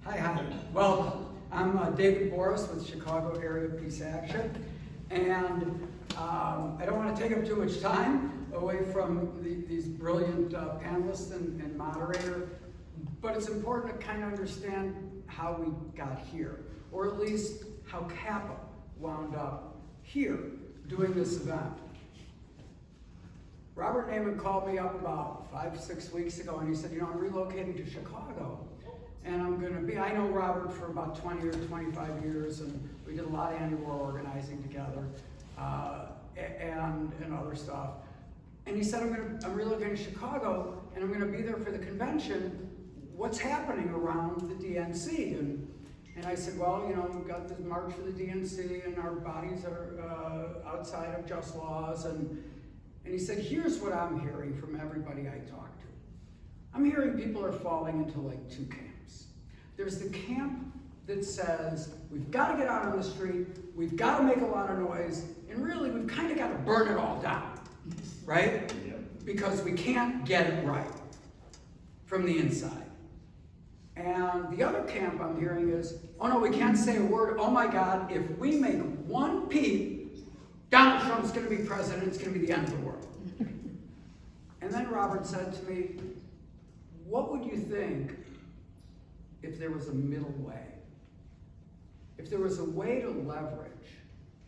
Hi. Welcome. I'm David Boris with Chicago Area Peace Action, and I don't want to take up too much time away from these brilliant panelists and moderator, but it's important to kind of understand how we got here, or at least how Kappa wound up here doing this event. Robert Naiman called me up about 5-6 weeks ago, and he said, I'm relocating to Chicago. And I'm going to be, I know Robert for about 20 or 25 years, and we did a lot of anti-war organizing together, and other stuff. And he said, I'm relocating to Chicago, and I'm going to be there for the convention. What's happening around the DNC? And I said, well, we've got this march for the DNC, and our bodies are outside of just laws. And he said, here's what I'm hearing from everybody I talk to. I'm hearing people are falling into like two camps. There's the camp that says, we've got to get out on the street, we've got to make a lot of noise, and really we've kind of got to burn it all down, right? Because we can't get it right from the inside. And the other camp I'm hearing is, oh no, we can't say a word, oh my God, if we make one peep, Donald Trump's going to be president, it's going to be the end of the world. And then Robert said to me, what would you think if there was a middle way? If there was a way to leverage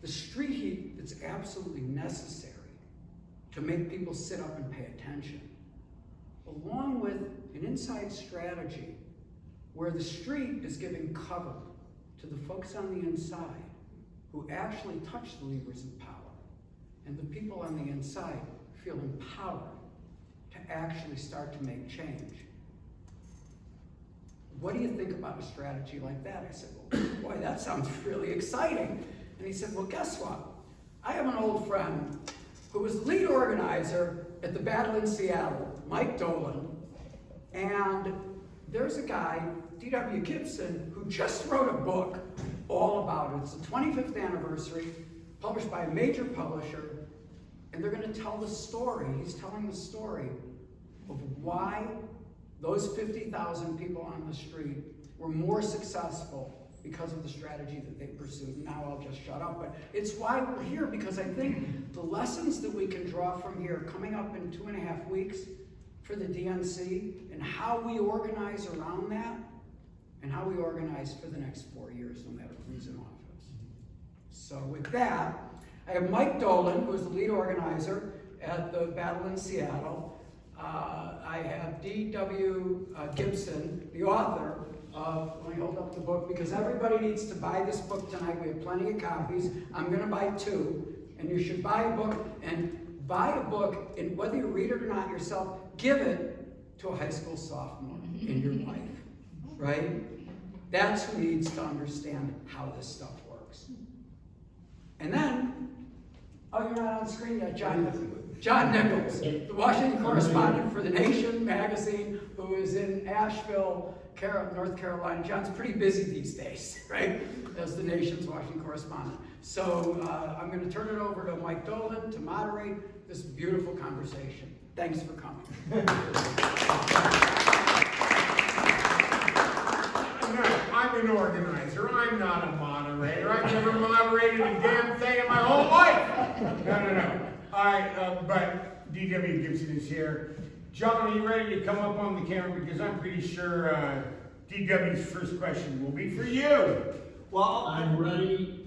the street heat that's absolutely necessary to make people sit up and pay attention, along with an inside strategy where the street is giving cover to the folks on the inside who actually touch the levers of power, and the people on the inside feel empowered to actually start to make change. What do you think about a strategy like that? I said, well, boy, that sounds really exciting. And he said, well, guess what? I have an old friend who was lead organizer at the battle in Seattle, Mike Dolan, and there's a guy, D.W. Gibson, who just wrote a book all about it. It's the 25th anniversary, published by a major publisher, and they're going to tell the story. He's telling the story of why those 50,000 people on the street were more successful because of the strategy that they pursued. Now I'll just shut up, but it's why we're here, because I think the lessons that we can draw from here, coming up in 2.5 weeks for the DNC, and how we organize around that, and how we organize for the next 4 years, no matter who's in office. So with that, I have Mike Dolan, who is the lead organizer at the battle in Seattle. I have D.W. Gibson, the author of, let me hold up the book, because everybody needs to buy this book tonight. We have plenty of copies. I'm going to buy 2, and you should buy a book, and whether you read it or not yourself, give it to a high school sophomore in your life, right? That's who needs to understand how this stuff works. And then, oh, you're not on screen yet, John Nichols, the Washington correspondent for The Nation magazine, who is in Asheville, North Carolina. John's pretty busy these days, right, as The Nation's Washington correspondent. So I'm going to turn it over to Mike Dolan to moderate this beautiful conversation. Thanks for coming. I'm an organizer. I'm not a moderator. I've never moderated a damn thing in my whole life. No. All right, but D.W. Gibson is here. John, are you ready to come up on the camera? Because I'm pretty sure D.W.'s first question will be for you. Well, I'm ready.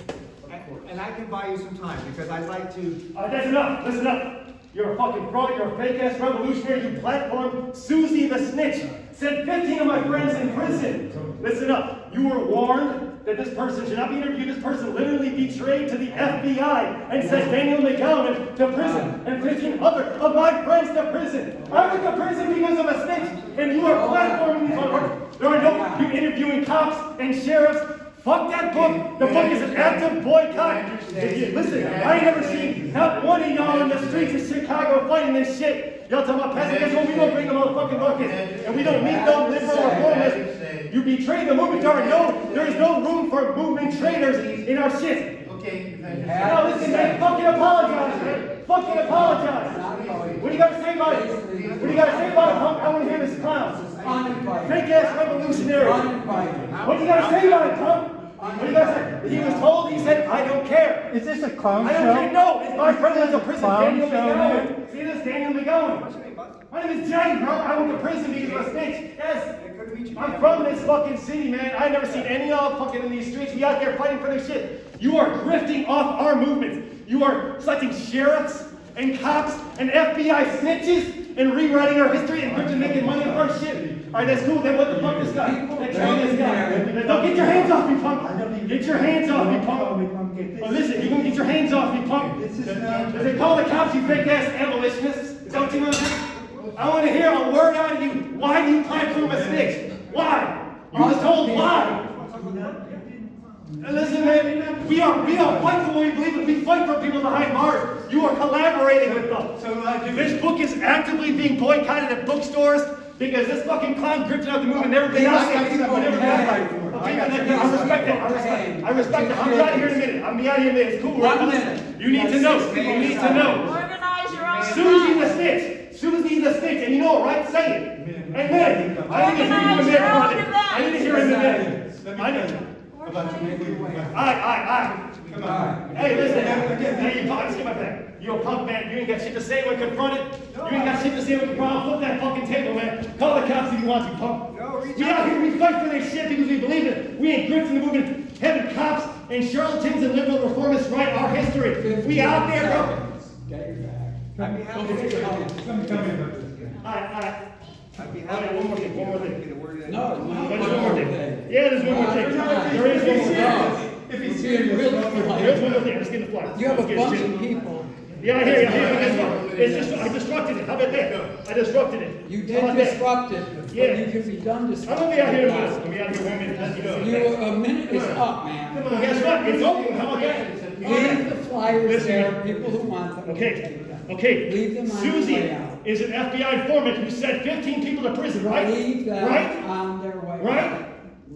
and I can buy you some time because I'd like to. That's enough. Listen up. You're a fucking fraud. You're a fake-ass revolutionary. You platform Susie the Snitch. Sent 15 of my friends in prison. Listen up. You were warned that this person should not be interviewed. This person literally betrayed to the FBI and sent Daniel McGowan to prison and 15 other of my friends to prison. I went to prison because of a snitch, and you are platforming these motherfuckers. There are no you interviewing cops and sheriffs. Fuck that book. The book is an active boycott. Listen, I ain't never seen not one of y'all in the streets of Chicago fighting this shit. Y'all talking about passing this one, we don't bring the motherfucking bucket. And we don't need no liberal reformists. You betray the movement. There is no room for movement traitors in our shit. Okay. Now listen, man, fucking apologize, man. Fucking apologize. What do you got to say about it? What do you got to say about it, punk? I want to hear this clown. Uninvited. Fake ass revolutionary. Uninvited. What do you gotta say about it, Tom? What do you gotta say? He was told, he said, I don't care. Is this a clown I don't care, show? no, it's my presidential prison, Clown Daniel show McGowan. See this, Daniel McGowan. My name is Jay, bro. I went to prison because of a snitch. Yes. I'm from this fucking city, man. I've never seen any of y'all fucking in these streets. We out there fighting for this shit. You are grifting off our movements. You are selecting sheriffs and cops and FBI snitches and rewriting our history and grifting making money off our shit. Alright, that's cool. Then what the fuck this guy? Train this guy. Don't get your hands off me, punk. Get your hands off me, punk. Oh, listen, you gonna get your hands off me, punk. They call the cops you fake ass abolitionists. Is that what you want to do? I want to hear a word out of you. Why do you platform a snitch? Why? You was told why. And listen, man, we are fighting for what we believe in. We fight for people behind bars. You are collaborating with them. This book is actively being boycotted at bookstores because this fucking clown grifted out the movement. Never been out there. I respect it. I respect it. I'll be out of here in a minute. I'll be out of here in a minute. It's cool. 1 minute. You need to know. You need to know. Organize your own. Susie the snitch. Susie the snitch. And you know it, right? Say it. Amen. I need to hear you in there. I need to hear him in there. I need to. Aye. Come on. Hey, listen. Hey, you punk. Get my back. You a punk, man. You ain't got shit to say when confronted. You ain't got shit to say when confronted. Flip that fucking table, man. Call the cops if you want to, punk. We out here, we fight for this shit because we believe it. We ain't grifting the movement. Having cops and charlatans and liberal reformists write our history. We out there, bro. Get your back. I'd be happy to hear something coming about this guy. Alright. I'd be Alright, happy one more to thing. get a word in. No, There's one more thing. Yeah, there's one more thing. There is one more thing. If he's Being really There's one more thing. Let's get the flag. You have a Let's get bunch shit. of people. Yeah, I hear you. It's just, I disrupted it. How about that? I disrupted it. You How did about that? disrupt it, but Yeah. you could be done I'm disrupting. gonna be out here in a minute. I'm gonna be out here 1 minute. Let's go. You, a minute is up, man. Well, guess what? It's over. How about that? Leave the flyers Listen. there, people who want them. Okay. Leave them on the Susie way out. is an FBI informant who sent 15 people to prison, right? Leave them Right? on their way. Right?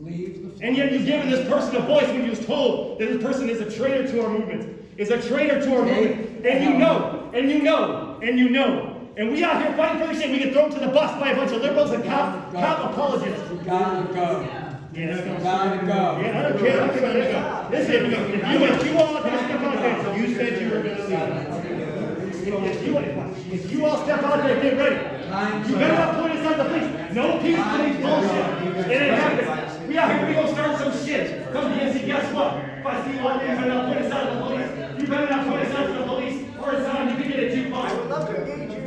Leave the flyers. And yet you've given this person a voice when you was told that this person is a traitor to our movement. Is a traitor to our movement. And you know. And we out here fighting for this shit. We get thrown to the bus by a bunch of liberals and cop apologists. You gotta go. Yeah, let's go. You gotta go. Yeah, I don't care. I don't care. Listen, if you all step out there, you said you were going to leave. If you all step out there, get ready. You better not point us out the police. No peace police bullshit. It ain't happening. We out here, we gonna start some shit. Come DNC, guess what? If I see you out there, you better not point us out to the police. You better not point us out to the police, or it's time you can get it too far. I would love to engage you.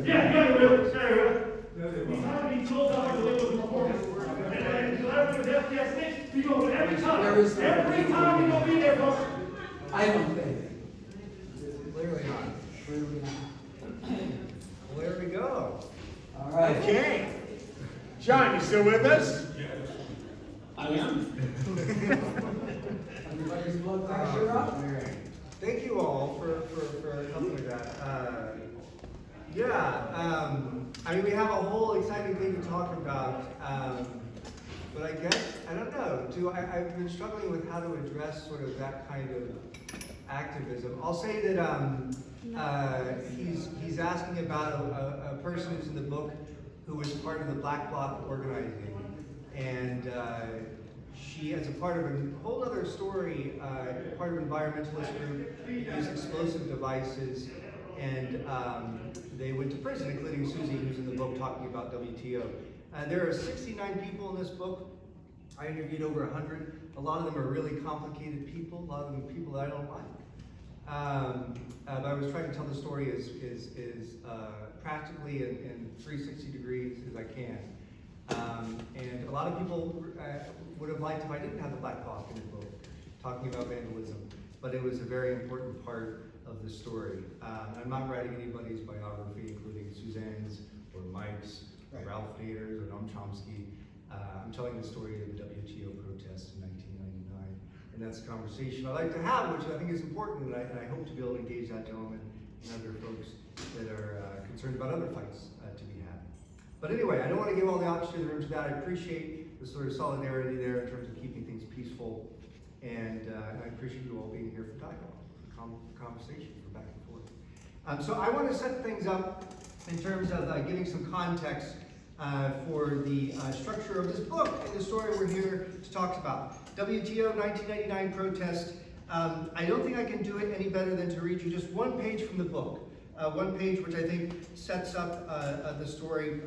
Yeah, you gotta really. We have to be told how to live with the performance. And collaborate with FDS Snitch, we go every time. Every time we gonna be there, folks. I don't think. Clearly not. Clearly not. Well, there we go. All right. Okay. John, you still with us? I am. Everybody's blood pressure up. Thank you all for helping with that. I mean, we have a whole exciting thing to talk about, but I guess, I don't know, I've been struggling with how to address sort of that kind of activism. I'll say that he's asking about a person who's in the book who was part of the Black Bloc organizing, and she, as a part of a whole other story, part of an environmentalist group, used explosive devices, and they went to prison, including Susie, who's in the book talking about WTO. There are 69 people in this book. I interviewed over 100. A lot of them are really complicated people. A lot of them are people that I don't like. But I was trying to tell the story as practically and 360 degrees as I can. And a lot of people would have liked if I didn't have the Black Bloc in the book, talking about vandalism. But it was a very important part of the story. I'm not writing anybody's biography, including Suzanne's or Mike's, or Ralph Nader's, or Noam Chomsky. I'm telling the story of the WTO protests in 1999, and that's a conversation I like to have, which I think is important, and I hope to be able to engage that gentleman and other folks that are concerned about other fights to be had. But anyway, I don't want to give all the oxygen in the room to that. I appreciate the sort of solidarity there in terms of keeping things peaceful, and I appreciate you all being here for dialogue, for conversation, for back and forth. So I want to set things up in terms of giving some context for the structure of this book and the story we're here to talk about. WTO 1999 protest. I don't think I can do it any better than to read you just one page from the book. One page which I think sets up the story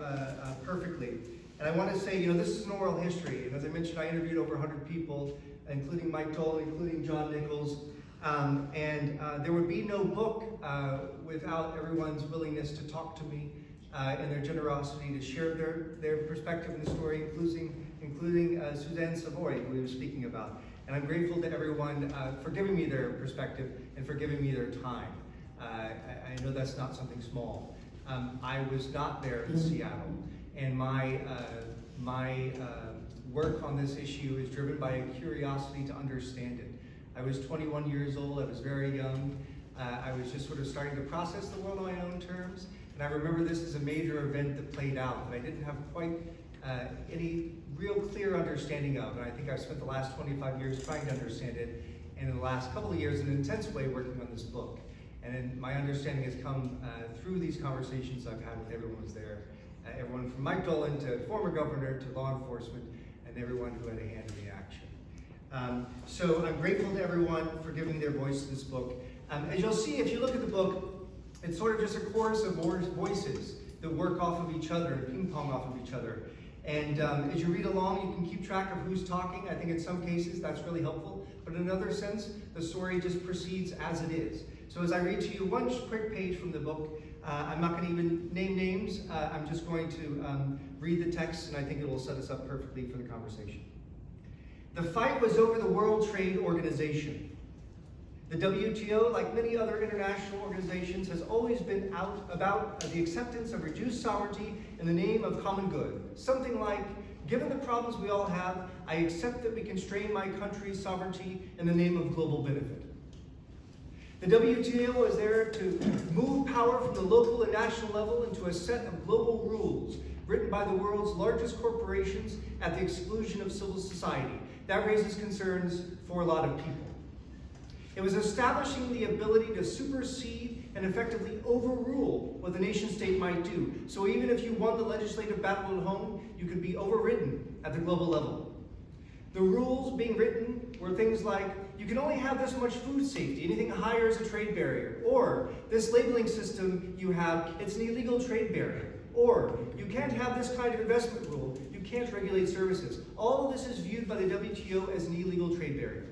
perfectly. And I want to say, this is an oral history. And as I mentioned, I interviewed over 100 people, including Mike Dolan, including John Nichols. And there would be no book without everyone's willingness to talk to me and their generosity to share their perspective in the story, including Suzanne Savoy, who we were speaking about. And I'm grateful to everyone for giving me their perspective and for giving me their time. I know that's not something small. I was not there in Seattle, and my work on this issue is driven by a curiosity to understand it. I was 21 years old, I was very young. I was just sort of starting to process the world on my own terms, and I remember this as a major event that played out that I didn't have quite any real clear understanding of, and I think I've spent the last 25 years trying to understand it, and in the last couple of years in an intense way working on this book. And my understanding has come through these conversations I've had with everyone who's there, everyone from Mike Dolan to former governor to law enforcement, and everyone who had a hand in the action. So I'm grateful to everyone for giving their voice to this book. As you'll see, if you look at the book, it's sort of just a chorus of voices that work off of each other and ping pong off of each other. And as you read along, you can keep track of who's talking. I think in some cases that's really helpful. But in another sense, the story just proceeds as it is. So as I read to you one quick page from the book, I'm not going to even name names. I'm just going to read the text, and I think it will set us up perfectly for the conversation. The fight was over the World Trade Organization. The WTO, like many other international organizations, has always been out about the acceptance of reduced sovereignty in the name of common good. Something like, given the problems we all have, I accept that we constrain my country's sovereignty in the name of global benefit. The WTO is there to move power from the local and national level into a set of global rules written by the world's largest corporations at the exclusion of civil society. That raises concerns for a lot of people. It was establishing the ability to supersede and effectively overrule what the nation state might do. So even if you won the legislative battle at home, you could be overridden at the global level. The rules being written were things like, you can only have this much food safety, anything higher is a trade barrier. Or, this labeling system you have, it's an illegal trade barrier. Or, you can't have this kind of investment rule, you can't regulate services. All of this is viewed by the WTO as an illegal trade barrier.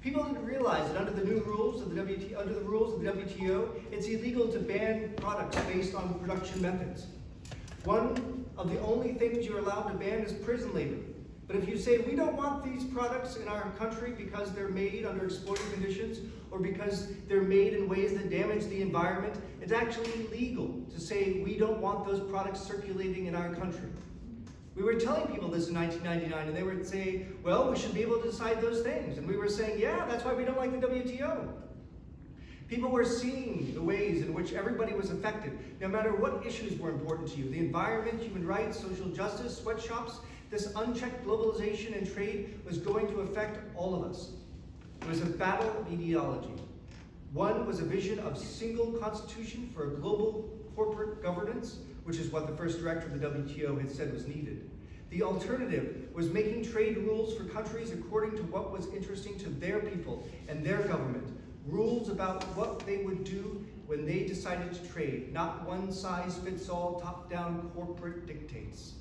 People didn't realize that under the new rules of the WTO, it's illegal to ban products based on production methods. One of the only things you're allowed to ban is prison labor. But if you say, we don't want these products in our country because they're made under exploitive conditions or because they're made in ways that damage the environment, it's actually illegal to say we don't want those products circulating in our country. We were telling people this in 1999, and they would say, well, we should be able to decide those things. And we were saying, yeah, that's why we don't like the WTO. People were seeing the ways in which everybody was affected, no matter what issues were important to you. The environment, human rights, social justice, sweatshops, this unchecked globalization and trade was going to affect all of us. It was a battle of ideology. One was a vision of single constitution for a global corporate governance, which is what the first director of the WTO had said was needed. The alternative was making trade rules for countries according to what was interesting to their people and their government. Rules about what they would do when they decided to trade, not one-size-fits-all, top-down corporate dictates.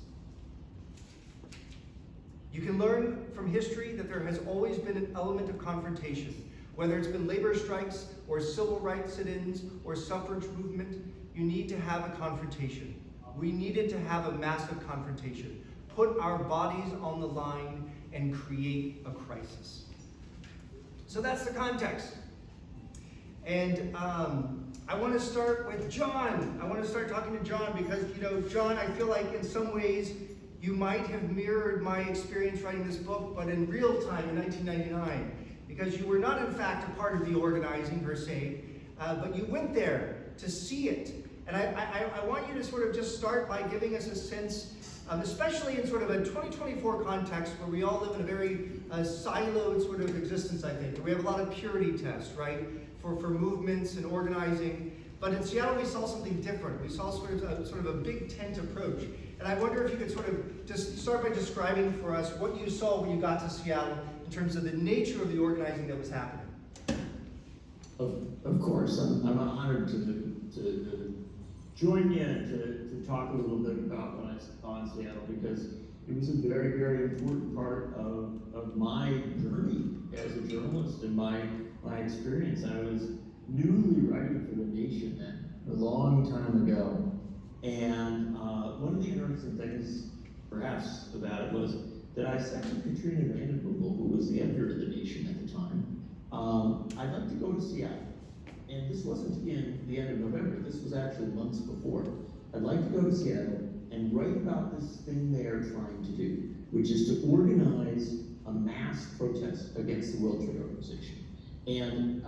You can learn from history that there has always been an element of confrontation, whether it's been labor strikes or civil rights sit-ins or suffrage movement. You need to have a confrontation. We needed to have a massive confrontation, put our bodies on the line and create a crisis. So that's the context. And I want to start with John. I want to start talking to John because, John, I feel like in some ways you might have mirrored my experience writing this book, but in real time in 1999, because you were not in fact a part of the organizing per se, but you went there to see it. And I want you to sort of just start by giving us a sense, especially in sort of a 2024 context where we all live in a very siloed sort of existence, I think. We have a lot of purity tests, right, for movements and organizing. But in Seattle, we saw something different. We saw sort of a big tent approach. And I wonder if you could sort of just start by describing for us what you saw when you got to Seattle in terms of the nature of the organizing that was happening. Of course, I'm honored to join in to talk a little bit about when I saw in Seattle, because it was a very, very important part of my journey as a journalist and my experience. I was newly writing for The Nation then, a long time ago. And one of the interesting things, perhaps, about it was that I said to Katrina Vanden Heuvel, who was the editor of The Nation at the time, I'd like to go to Seattle. And this wasn't in the end of November, this was actually months before. I'd like to go to Seattle and write about this thing they're trying to do, which is to organize a mass protest against the World Trade Organization. And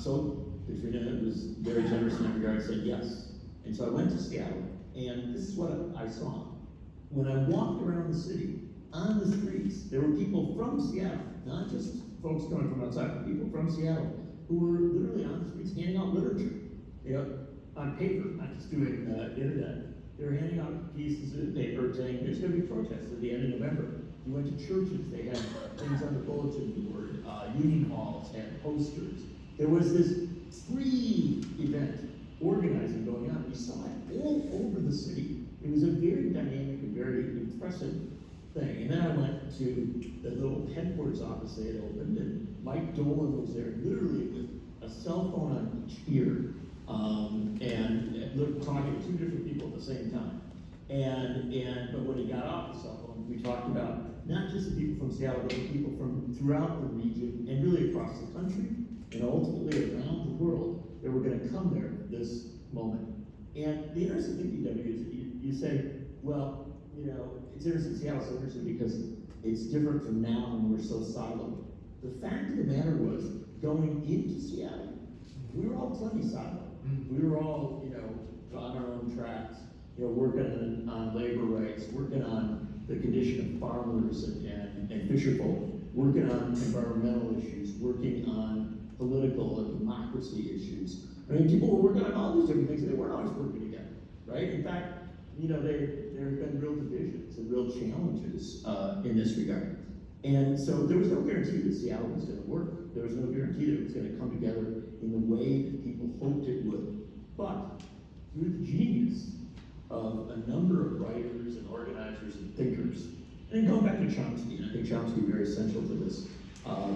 so Katrina was very generous in that regard, said yes. And so I went to Seattle, and this is what I saw. When I walked around the city, on the streets, there were people from Seattle, not just folks coming from outside, but people from Seattle, who were literally on the streets handing out literature, on paper, not just doing internet. They were handing out pieces of paper saying, there's going to be protests at the end of November. You went to churches, they had things on the bulletin board, union halls had posters. There was this free event organizing going on. We saw it all over the city. It was a very dynamic and very impressive thing. And then I went to the little headquarters office they had opened, and Mike Dolan was there, literally with a cell phone on each ear, and talking to two different people at the same time. But when he got off the cell phone, we talked about not just the people from Seattle, but the people from throughout the region and really across the country and ultimately around the world that were going to come there at this moment. And the interesting thing, DW, is that you say, well, it's interesting, Seattle's so interesting because it's different from now when we're so siloed. The fact of the matter was, going into Seattle, we were all plenty siloed. We were all, on our own tracks, working on labor rights, working on the condition of farmers and fisherfolk, working on environmental issues, working on political and democracy issues. I mean, people were working on all these different things, and they weren't always working together, right? In fact, there have been real divisions and real challenges in this regard. And so there was no guarantee that Seattle was going to work. There was no guarantee that it was going to come together in the way that people hoped it would. But through the genius of a number of writers and organizers and thinkers, and then going back to Chomsky, and I think Chomsky is very essential to this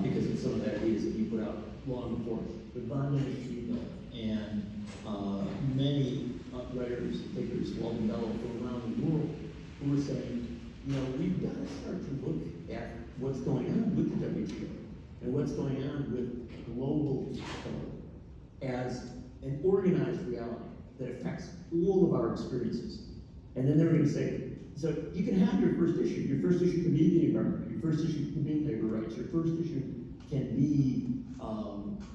because of some of the ideas that he put out long before, but von Neumann and many writers and thinkers, Walden Bellow, from around the world, who were saying, we've got to start to look at what's going on with the WTO and what's going on with global as an organized reality that affects all of our experiences. And then they were going to say, so you can have your first issue. Your first issue can be the environment. Your first issue can be labor rights. Your first issue can be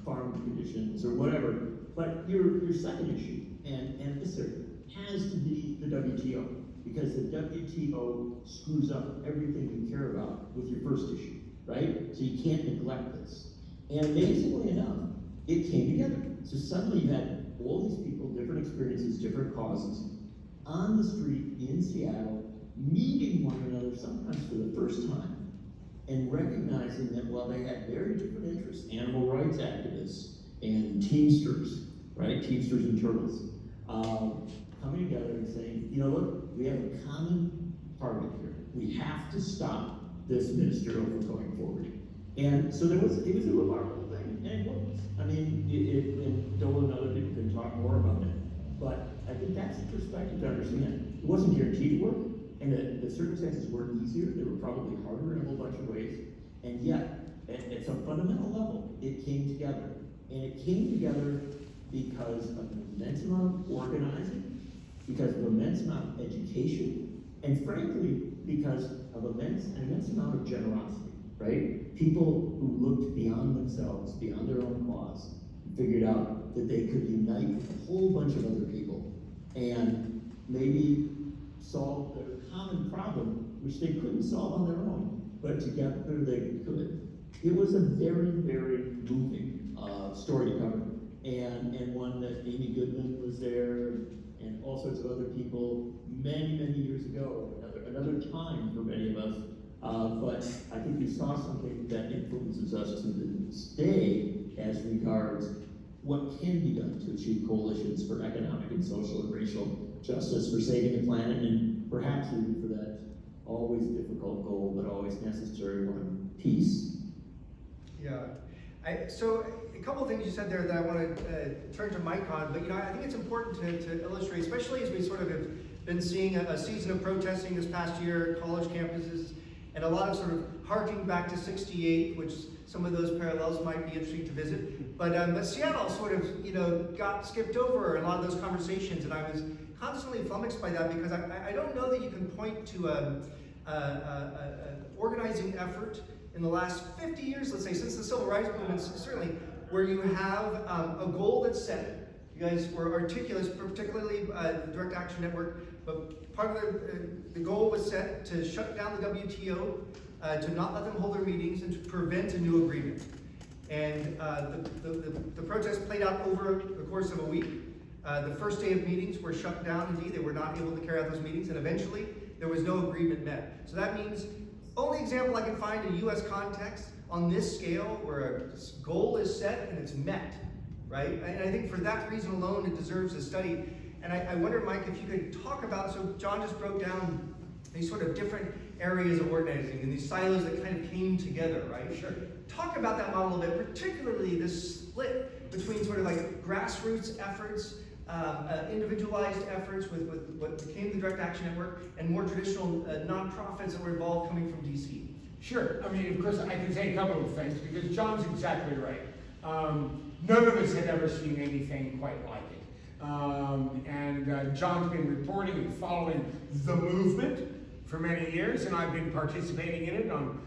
farm conditions or whatever. But your second issue, and this has to be the WTO, because the WTO screws up everything you care about with your first issue, right? So you can't neglect this. And amazingly enough, it came together. So suddenly you had all these people, different experiences, different causes, on the street in Seattle, meeting one another sometimes for the first time, and recognizing that while they had very different interests, animal rights activists and Teamsters, right? Teamsters and turtles, coming together and saying, look, we have a common target here. We have to stop this ministerial from going forward. And so it was a remarkable thing, and it worked. I mean, and Dolan and other people can talk more about it, but I think that's the perspective to understand. It wasn't guaranteed to work, and the circumstances weren't easier. They were probably harder in a whole bunch of ways, and yet, at some fundamental level, it came together. And it came together because of an immense amount of organizing, because of an immense amount of education, and frankly, because of an immense amount of generosity, right? People who looked beyond themselves, beyond their own cause, and figured out that they could unite with a whole bunch of other people and maybe solve their common problem, which they couldn't solve on their own, but together they could. It was a very, very moving story to cover. and one that Amy Goodman was there, and all sorts of other people many, many years ago, another time for many of us. But I think we saw something that influences us to this day as regards what can be done to achieve coalitions for economic and social and racial justice, for saving the planet, and perhaps even for that always difficult goal, but always necessary one, peace. Yeah. So a couple of things you said there that I want to turn to Mike on, but I think it's important to illustrate, especially as we sort of have been seeing a season of protesting this past year, college campuses, and a lot of sort of harking back to '68, which some of those parallels might be interesting to visit. But Seattle sort of, got skipped over in a lot of those conversations, and I was constantly flummoxed by that because I don't know that you can point to an organizing effort in the last 50 years, let's say, since the Civil Rights Movement, certainly, where you have a goal that's set. You guys were articulate, particularly the Direct Action Network, but part of the goal was set to shut down the WTO, to not let them hold their meetings, and to prevent a new agreement. And the protest played out over the course of a week. The first day of meetings were shut down, indeed. They were not able to carry out those meetings, and eventually there was no agreement met. So that means, only example I can find in US context on this scale where a goal is set and it's met, right? And I think for that reason alone, it deserves a study. And I wonder, Mike, if you could talk about, so John just broke down these sort of different areas of organizing and these silos that kind of came together, right? Sure. Talk about that model a bit, particularly this split between sort of like grassroots efforts, individualized efforts with what became the Direct Action Network, and more traditional nonprofits that were involved coming from DC. Sure. I mean, of course, I can say a couple of things because John's exactly right. None of us had ever seen anything quite like it. And John's been reporting and following the movement for many years, and I've been participating in it on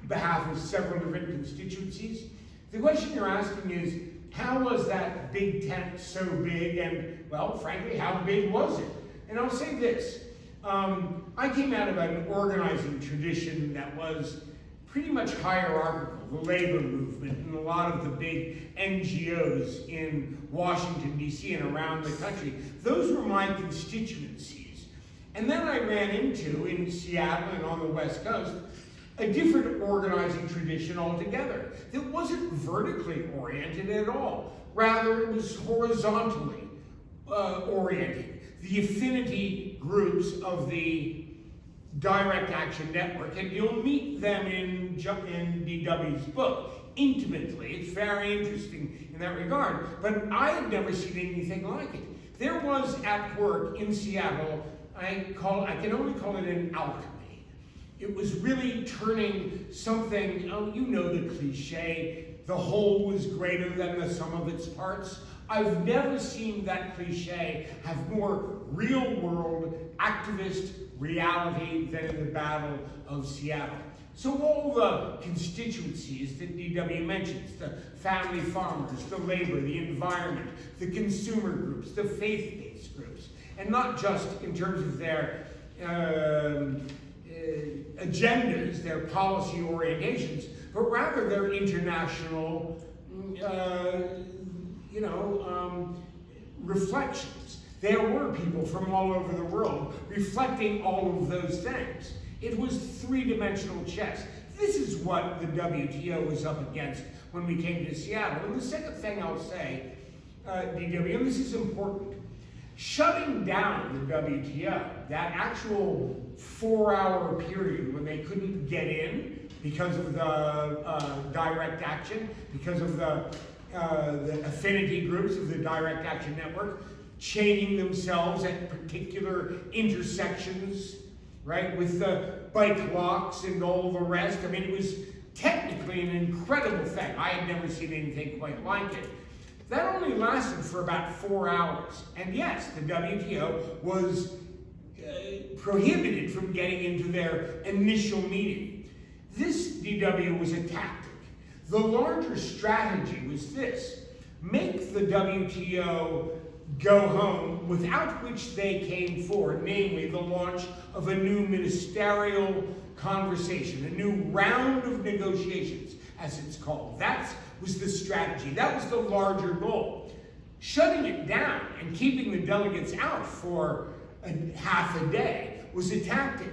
behalf of several different constituencies. The question you're asking is, how was that big tent so big, and, well, frankly, how big was it? And I'll say this. I came out of an organizing tradition that was pretty much hierarchical, the labor movement, and a lot of the big NGOs in Washington, D.C. and around the country. Those were my constituencies. And then I ran into, in Seattle and on the West Coast, a different organizing tradition altogether that wasn't vertically oriented at all. Rather, it was horizontally oriented. The affinity groups of the Direct Action Network, and you'll meet them in DW's book intimately. It's very interesting in that regard. But I had never seen anything like it. There was at work in Seattle, I can only call it an alchemy. It was really turning something, the cliche, the whole was greater than the sum of its parts. I've never seen that cliche have more real-world activist reality than in the Battle of Seattle. So all the constituencies that DW mentions, the family farmers, the labor, the environment, the consumer groups, the faith-based groups, and not just in terms of their agendas, their policy orientations, but rather their international, reflections. There were people from all over the world reflecting all of those things. It was three-dimensional chess. This is what the WTO was up against when we came to Seattle. And the second thing I'll say, DW, and this is important, shutting down the WTO, that actual 4-hour period when they couldn't get in because of the direct action, because of the affinity groups of the Direct Action Network, chaining themselves at particular intersections, right, with the bike locks and all the rest. I mean, it was technically an incredible thing. I had never seen anything quite like it. That only lasted for about 4 hours. And yes, the WTO was prohibited from getting into their initial meeting. This, DW, was a tactic. The larger strategy was this: make the WTO go home, without which they came forward, namely the launch of a new ministerial conversation, a new round of negotiations, as it's called. That was the strategy. That was the larger goal. Shutting it down and keeping the delegates out for half a day was a tactic.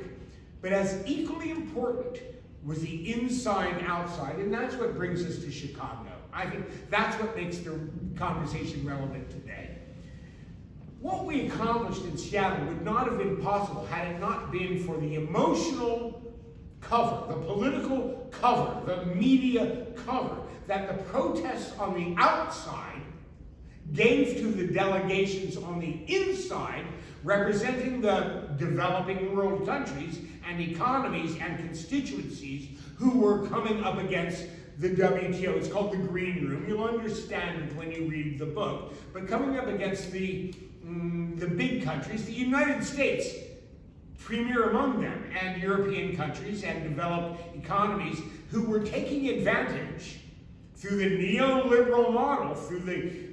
But as equally important was the inside-outside, and that's what brings us to Chicago. I think that's what makes the conversation relevant today. What we accomplished in Seattle would not have been possible had it not been for the emotional cover, the political cover, the media cover that the protests on the outside gave to the delegations on the inside, representing the developing world countries and economies and constituencies who were coming up against the WTO. It's called the Green Room. You'll understand it when you read the book. But coming up against the big countries, the United States, premier among them, and European countries and developed economies who were taking advantage through the neoliberal model, through the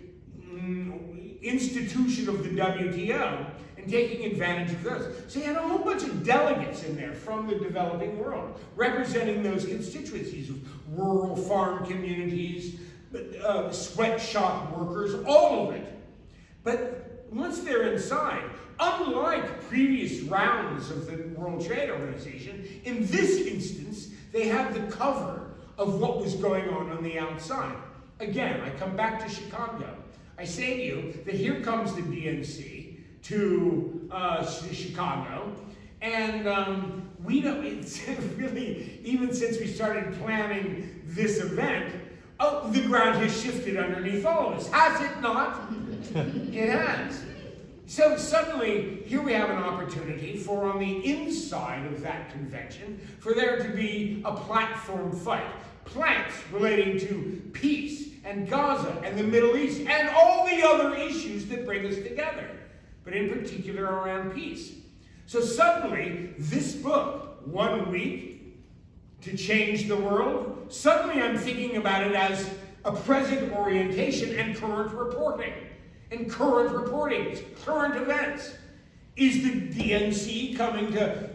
institution of the WTO, and taking advantage of those. So you had a whole bunch of delegates in there from the developing world, representing those constituencies of rural farm communities, sweatshop workers, all of it. But once they're inside, unlike previous rounds of the World Trade Organization, in this instance, they had the cover of what was going on the outside. Again, I come back to Chicago. I say to you that here comes the DNC to Chicago, and we don't, it's really, even since we started planning this event, the ground has shifted underneath all of us. Has it not? It has. So suddenly, here we have an opportunity for, on the inside of that convention, for there to be a platform fight. Planks relating to peace and Gaza and the Middle East and all the other issues that bring us together, but in particular around peace. So suddenly, this book, 1 week to change the world, suddenly I'm thinking about it as a present orientation and current reporting. And current reporting, current events. Is the DNC coming to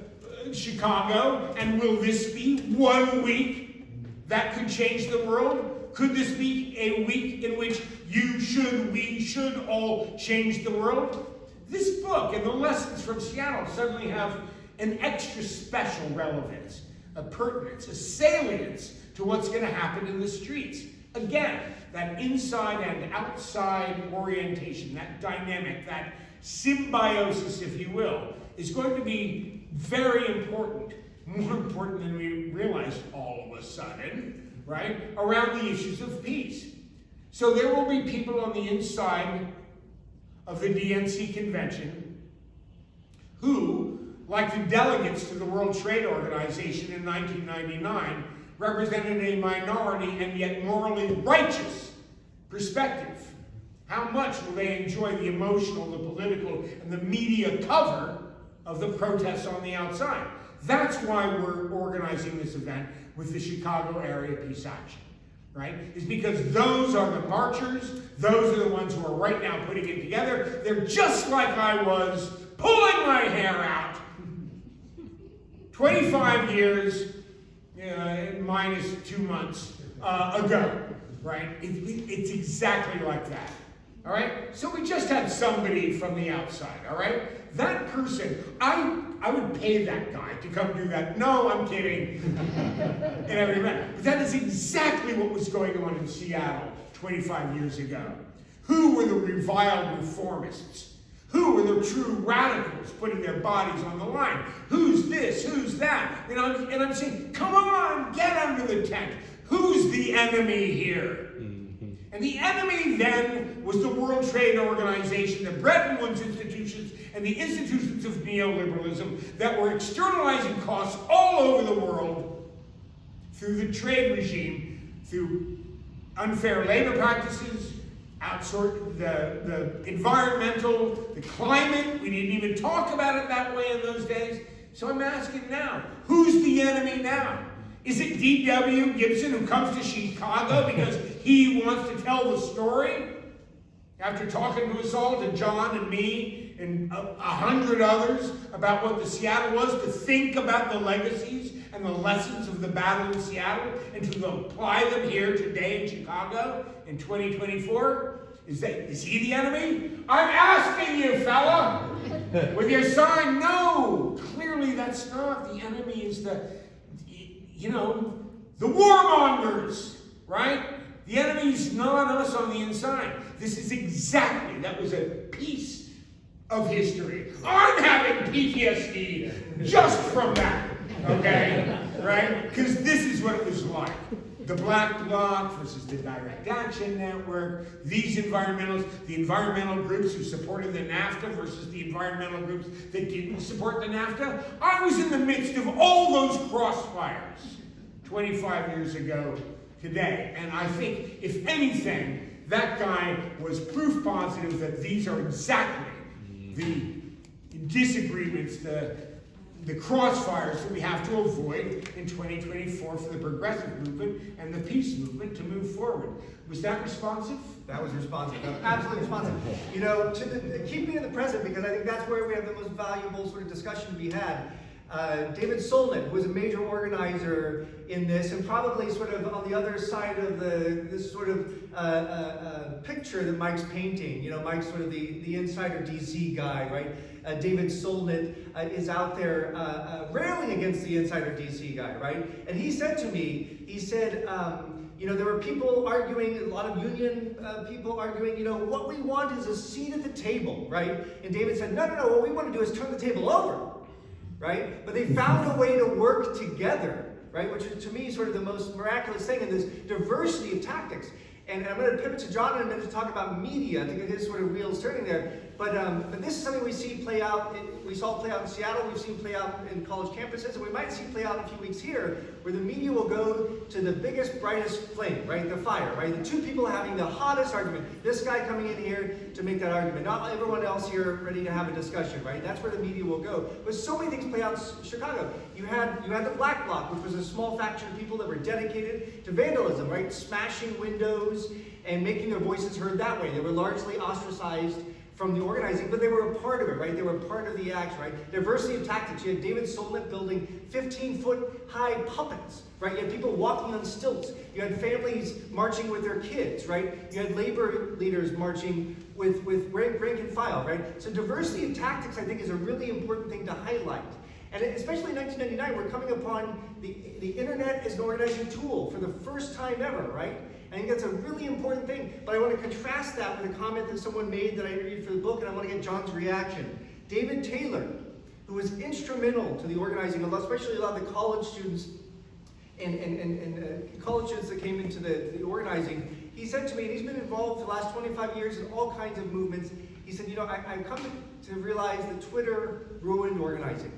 Chicago, and will this be 1 week that could change the world? Could this be a week in which we should all change the world? This book and the lessons from Seattle suddenly have an extra special relevance, a pertinence, a salience to what's going to happen in the streets. Again, that inside and outside orientation, that dynamic, that symbiosis, if you will, is going to be very important, more important than we realized all of a sudden, right, around the issues of peace. So there will be people on the inside of the DNC convention who, like the delegates to the World Trade Organization in 1999, represented a minority and yet morally righteous perspective. How much will they enjoy the emotional, the political, and the media cover of the protests on the outside? That's why we're organizing this event with the Chicago Area Peace Action, right? Is because those are the marchers, those are the ones who are right now putting it together. They're just like I was, pulling my hair out 25 years, minus 2 months ago, right? It's exactly like that, all right? So we just had somebody from the outside, all right? That person, I would pay that guy to come do that. No, I'm kidding. In every event. But that is exactly what was going on in Seattle 25 years ago. Who were the reviled reformists? Who were the true radicals putting their bodies on the line? Who's this? Who's that? And I'm saying, come on, get under the tent. Who's the enemy here? And the enemy then was the World Trade Organization, the Bretton Woods institutions, and the institutions of neoliberalism that were externalizing costs all over the world through the trade regime, through unfair labor practices, outsource the environmental, the climate. We didn't even talk about it that way in those days. So I'm asking now, who's the enemy now? Is it D.W. Gibson who comes to Chicago because he wants to tell the story? After talking to us all, to John and me and 100 others about what the Seattle was, to think about the legacies and the lessons of the battle in Seattle and to apply them here today in Chicago in 2024? Is he the enemy? I'm asking you, fella! With your sign, no! Clearly that's not. The enemy is the warmongers, right? The enemy's not us on the inside. This is exactly, that was a piece of history. I'm having PTSD just from that, okay? Right? Because this is what it was like. The Black Bloc versus the Direct Action Network, these environmentalists, the environmental groups who supported the NAFTA versus the environmental groups that didn't support the NAFTA. I was in the midst of all those crossfires 25 years ago today. And I think, if anything, that guy was proof positive that these are exactly the disagreements, the crossfires that we have to avoid in 2024 for the progressive movement and the peace movement to move forward. Was that responsive? That was responsive. That was absolutely responsive. You know, keep me in the present, because I think that's where we have the most valuable sort of discussion to be had. David Solnit, who was a major organizer in this, and probably sort of on the other side of this sort of picture that Mike's painting. You know, Mike's sort of the insider DC guy, right? David Solnit is out there railing against the insider DC guy, right? And he said to me, he said, there were people arguing, a lot of union people arguing, what we want is a seat at the table, right? And David said, no, what we want to do is turn the table over. Right? But they found a way to work together, right? Which is, to me, sort of the most miraculous thing in this diversity of tactics. And I'm going to pivot to John in a minute to talk about media, to get his sort of wheels turning there. But this is something we see play out. We saw it play out in Seattle. We've seen play out in college campuses, and we might see play out in a few weeks here, where the media will go to the biggest, brightest flame, right? The fire, right? The two people having the hottest argument. This guy coming in here to make that argument. Not everyone else here ready to have a discussion, right? That's where the media will go. But so many things play out in Chicago. You had the Black Bloc, which was a small faction of people that were dedicated to vandalism, right? Smashing windows and making their voices heard that way. They were largely ostracized from the organizing, but they were a part of it, right? They were part of the act, right? Diversity of tactics. You had David Solnit building 15-foot high puppets, right? You had people walking on stilts. You had families marching with their kids, right? You had labor leaders marching with rank and file, right? So diversity of tactics, I think, is a really important thing to highlight. And especially in 1999, we're coming upon the internet as an organizing tool for the first time ever, right? I think that's a really important thing. But I want to contrast that with a comment that someone made that I interviewed for the book, and I want to get John's reaction. David Taylor, who was instrumental to the organizing, especially a lot of the college students and college students that came into the organizing, he said to me, and he's been involved for the last 25 years in all kinds of movements, he said, I've come to realize that Twitter ruined organizing.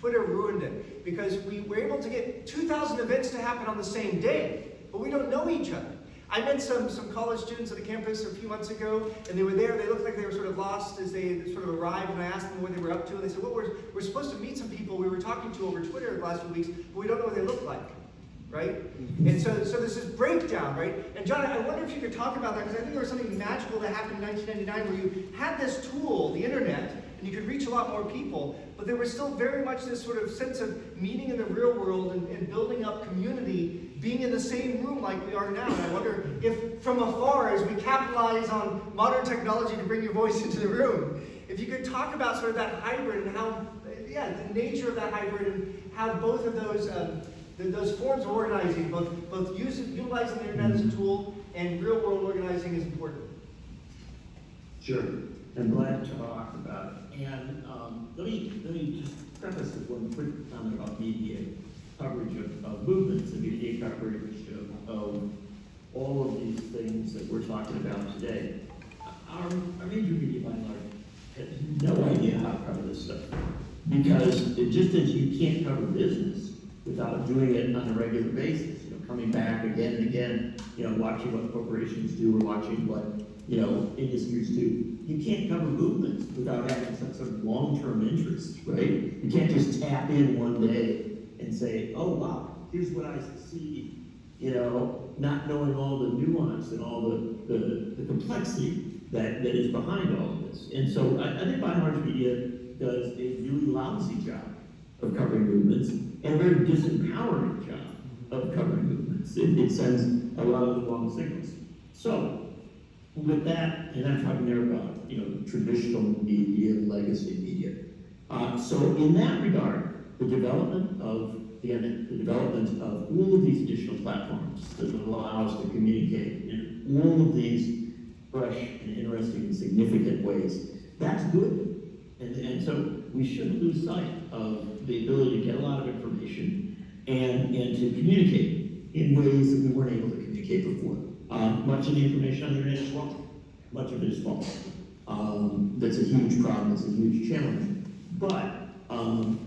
Twitter ruined it, because we were able to get 2,000 events to happen on the same day, but we don't know each other. I met some college students at a campus a few months ago, and they were there. They looked like they were sort of lost as they sort of arrived, and I asked them what they were up to, and they said, well, we're supposed to meet some people we were talking to over Twitter the last few weeks, but we don't know what they look like, right? And so there's this breakdown, right? And John, I wonder if you could talk about that, because I think there was something magical that happened in 1999 where you had this tool, the internet, and you could reach a lot more people, but there was still very much this sort of sense of meeting in the real world and building up community, being in the same room like we are now. And I wonder if from afar, as we capitalize on modern technology to bring your voice into the room, if you could talk about sort of that hybrid and how, the nature of that hybrid and how both of those forms of organizing, both utilizing the internet as a tool and real world organizing is important. Sure. I'm glad to talk about it. And let me just preface with one quick comment about media coverage of movements and media coverage of all of these things that we're talking about today. Our major media by and large has no idea how to cover this stuff, because it just as you can't cover business without doing it on a regular basis, coming back again and again, watching what corporations do or watching what industries do. You can't cover movements without having some sort of long-term interest, right? You can't just tap in one day and say, oh wow, here's what I see, not knowing all the nuance and all the complexity that is behind all of this. And so I think by and large media does a really lousy job of covering movements and a very disempowering job of covering movements. It sends a lot of the wrong signals. So, with that, and I'm talking there about, traditional media, legacy media. So in that regard, the development of all of these additional platforms that will allow us to communicate in all of these fresh and interesting and significant ways, that's good. And so we shouldn't lose sight of the ability to get a lot of information and to communicate in ways that we weren't able to communicate before. Much of the information on the internet is wrong. Much of it is false. That's a huge problem, it's a huge challenge. But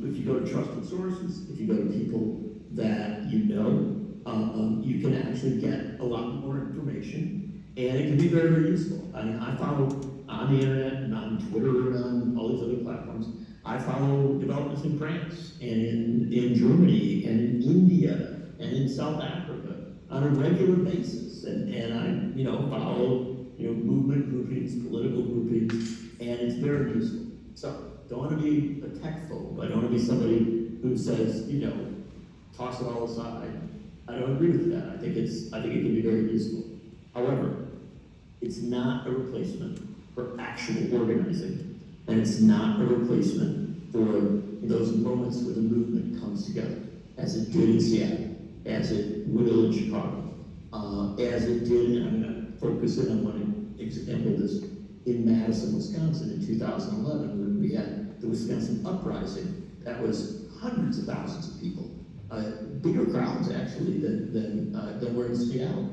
if you go to trusted sources, if you go to people that you know, you can actually get a lot more information, and it can be very, very useful. I mean, I follow on the internet and on Twitter and on all these other platforms, I follow developments in France and in Germany and in India and in South Africa on a regular basis. And I, follow, movement groupings, political groupings, and it's very useful. So, don't want to be a tech phobe. I don't want to be somebody who says, toss it all aside. I don't agree with that. I think it can be very useful. However, it's not a replacement for actual organizing, and it's not a replacement for those moments where the movement comes together, as it did in Seattle, as it will in Chicago, as it did, and I'm going to focus in on one example of this, in Madison, Wisconsin in 2011, when we had the Wisconsin Uprising. That was hundreds of thousands of people, bigger crowds actually than were in Seattle,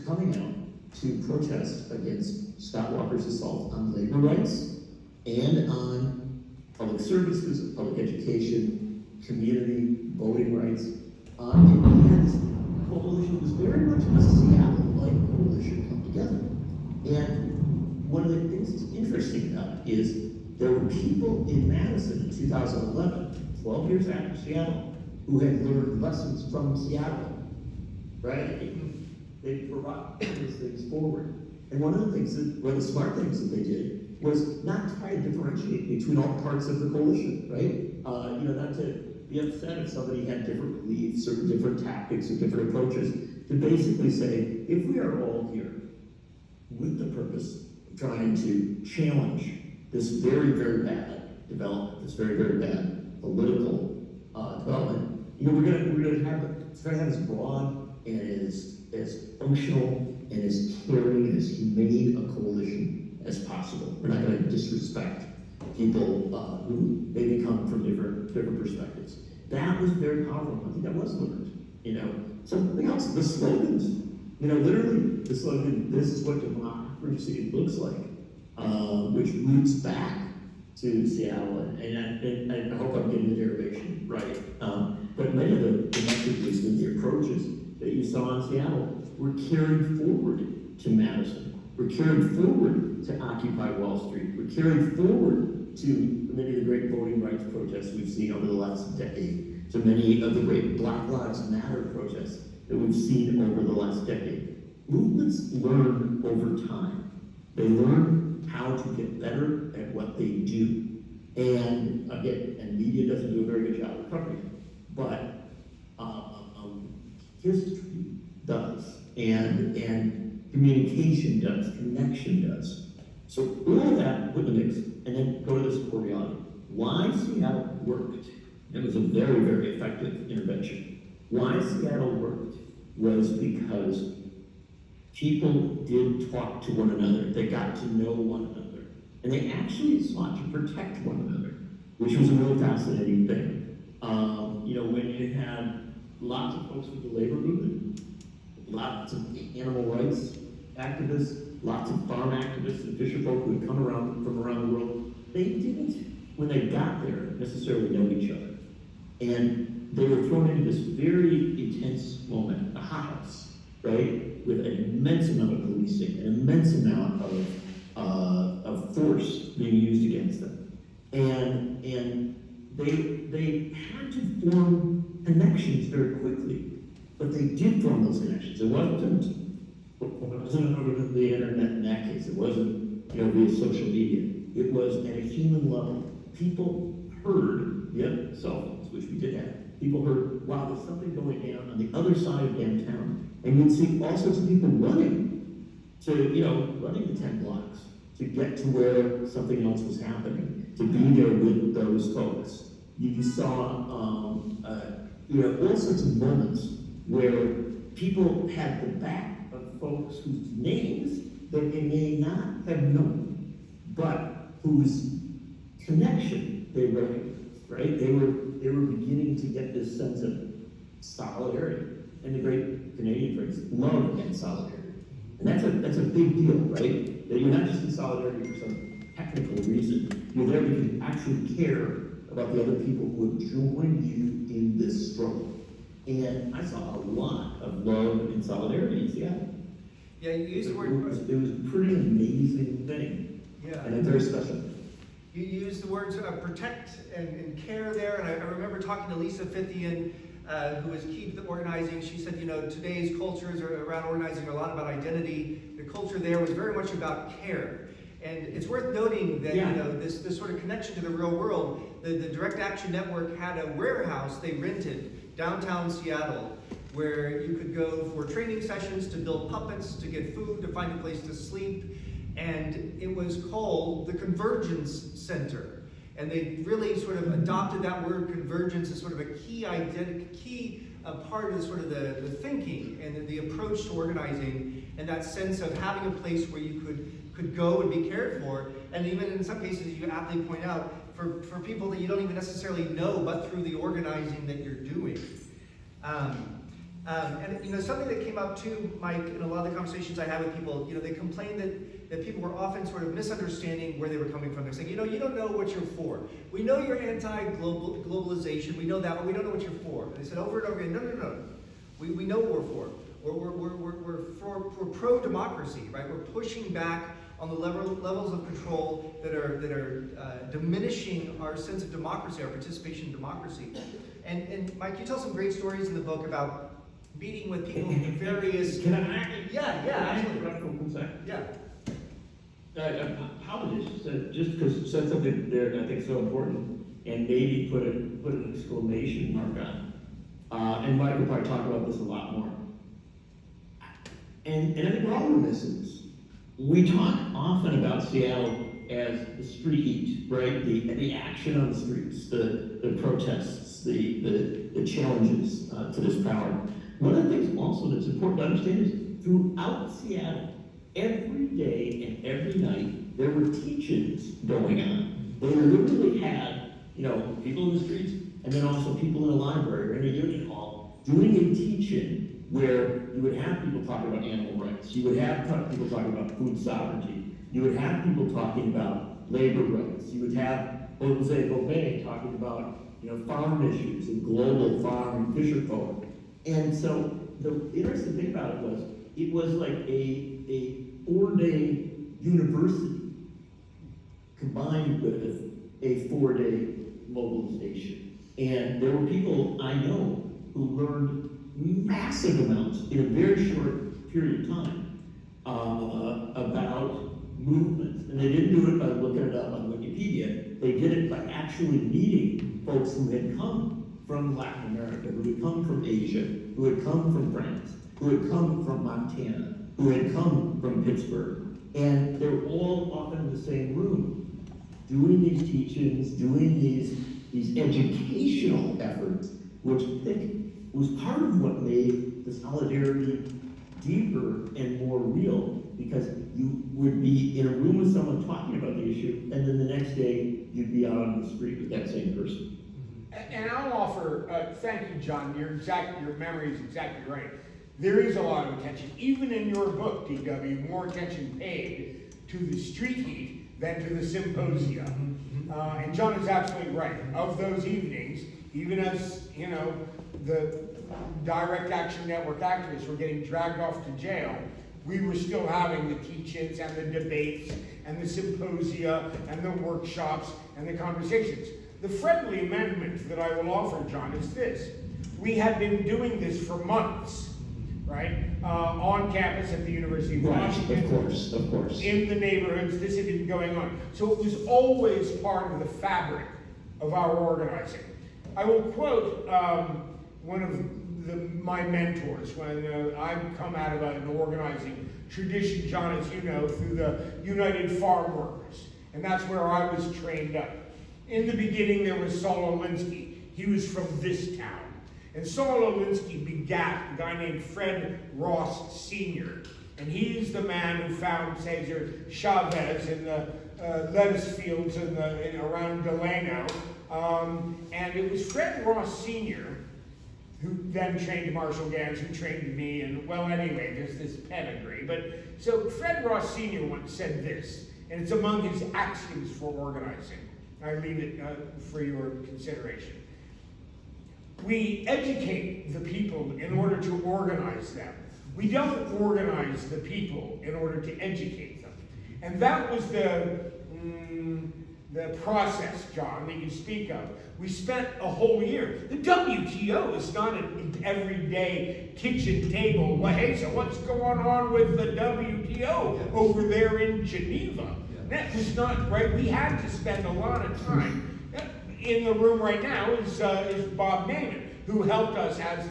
coming out to protest against Scott Walker's assault on labor rights and on public services, public education, community voting rights. And this coalition was very much a Seattle-like coalition come together. And one of the things that's interesting about it is there were people in Madison in 2011, 12 years after Seattle, who had learned lessons from Seattle, right? They brought these things forward. And one of the smart things that they did was not try to differentiate between all parts of the coalition, right? Not to be upset if somebody had different beliefs or different tactics or different approaches, to basically say, if we are all here with the purpose of trying to challenge this very, very bad development, this very, very bad political development, we're going to have as broad and as functional and as caring and as humane a coalition as possible. We're not going to disrespect people who maybe come from different perspectives. That was very powerful. I think that was learned. Something else, the slogans. Literally, the slogan, "This is what democracy looks like," which roots back to Seattle, and I hope I'm getting the derivation right. But many of the messages and the approaches that you saw in Seattle were carried forward to Madison. We're carried forward to Occupy Wall Street. We're carried forward to many of the great voting rights protests we've seen over the last decade, to many of the great Black Lives Matter protests that we've seen over the last decade. Movements learn over time. They learn how to get better at what they do. And again, media doesn't do a very good job of covering it, but history does, and communication does, connection does. So all of that put in the mix, and then go to this core reality. Why Seattle worked, it was a very, very effective intervention. Why Seattle worked was because people did talk to one another. They got to know one another. And they actually sought to protect one another, which was a really fascinating thing. When you had lots of folks with the labor movement, lots of animal rights activists, lots of farm activists and fisher folk who had come from around the world, they didn't, when they got there, necessarily know each other. And they were thrown into this very intense moment, a hothouse, right? With an immense amount of policing, an immense amount of force being used against them. And they had to form connections very quickly, but they did form those connections. It wasn't over the internet in that case. It wasn't via social media. It was at a human level. People heard, yep, cell phones, which we did have, people heard, wow, there's something going down on the other side of downtown. And you'd see all sorts of people running running the 10 blocks to get to where something else was happening, to be there with those folks. You saw, all sorts of moments where people had the back of folks whose names that they may not have known, but whose connection they recognized, right? They were beginning to get this sense of solidarity. And the great Canadian phrase, love and solidarity. And that's a big deal, right? That you're not just in solidarity for some technical reason. You're there because you actually care about the other people who have joined you in this struggle. And I saw a lot of love and solidarity in Seattle. Yeah, you used the word. It was a pretty amazing thing. Yeah. And very special. You used the words protect and care there, and I remember talking to Lisa Fithian, who was key to the organizing. She said, today's cultures around organizing are a lot about identity. The culture there was very much about care. And it's worth noting that, this sort of connection to the real world, the Direct Action Network had a warehouse they rented downtown Seattle, where you could go for training sessions, to build puppets, to get food, to find a place to sleep. And it was called the Convergence Center. And they really sort of adopted that word convergence as sort of a key part of sort of the thinking and the approach to organizing, and that sense of having a place where you could go and be cared for. And even in some cases, you aptly point out, for people that you don't even necessarily know, but through the organizing that you're doing. And something that came up too, Mike, in a lot of the conversations I had with people, they complained that people were often sort of misunderstanding where they were coming from. They're saying, you don't know what you're for. We know you're anti-globalization, we know that, but we don't know what you're for. And they said over and over again, no. We know what we're for. We're pro-democracy, right? We're pushing back on the levels of control that are diminishing our sense of democracy, our participation in democracy. And Mike, you tell some great stories in the book about meeting with people in various. Can I? Yeah, absolutely. Yeah. I apologize, just because you said something there that I think is so important, and maybe put an exclamation mark on. And Mike will probably talk about this a lot more. And I think we're all remiss in this. We talk often about Seattle as the street heat, right? The action on the streets, the protests, the challenges to this power. One of the things also that's important to understand is throughout Seattle, every day and every night, there were teach-ins going on. They literally had, people in the streets, and then also people in a library or in a union hall doing a teach-in where you would have people talking about animal rights. You would have people talking about food sovereignty. You would have people talking about labor rights. You would have Jose Bobet talking about, farm issues and global farm and fisher folk. And so the interesting thing about it was like a 4-day university combined with a 4-day mobilization. And there were people I know who learned massive amounts in a very short period of time about movements. And they didn't do it by looking it up on Wikipedia. They did it by actually meeting folks who had come from Latin America, who had come from Asia, who had come from France, who had come from Montana, who had come from Pittsburgh. And they were all often in the same room, doing these teach-ins, doing these educational efforts, which I think was part of what made the solidarity deeper and more real, because you would be in a room with someone talking about the issue, and then the next day you'd be out on the street with that same person. And I'll offer, thank you, John, your memory is exactly right. There is a lot of attention, even in your book, DW, more attention paid to the street heat than to the symposia. And John is absolutely right. Of those evenings, even as, the Direct Action Network activists were getting dragged off to jail, we were still having the teach-ins and the debates and the symposia and the workshops and the conversations. The friendly amendment that I will offer, John, is this. We had been doing this for months, right? On campus at the University of Washington. Of course. In the neighborhoods, this had been going on. So it was always part of the fabric of our organizing. I will quote one of my mentors when I've come out of an organizing tradition, John, as you know, through the United Farm Workers. And that's where I was trained up. In the beginning, there was Saul Alinsky. He was from this town. And Saul Alinsky begat a guy named Fred Ross Sr. And he's the man who found Cesar Chavez in the lettuce fields around Delano. And it was Fred Ross Sr. who then trained Marshall Gans, who trained me, and well, anyway, there's this pedigree. But so Fred Ross Sr. once said this, and it's among his axioms for organizing. I leave it for your consideration. We educate the people in order to organize them. We don't organize the people in order to educate them. And that was the process, John, that you speak of. We spent a whole year. The WTO is not an everyday kitchen table. Well, hey, so what's going on with the WTO over there in Geneva? That was not right. We had to spend a lot of time. In the room right now is Bob Naiman, who helped us as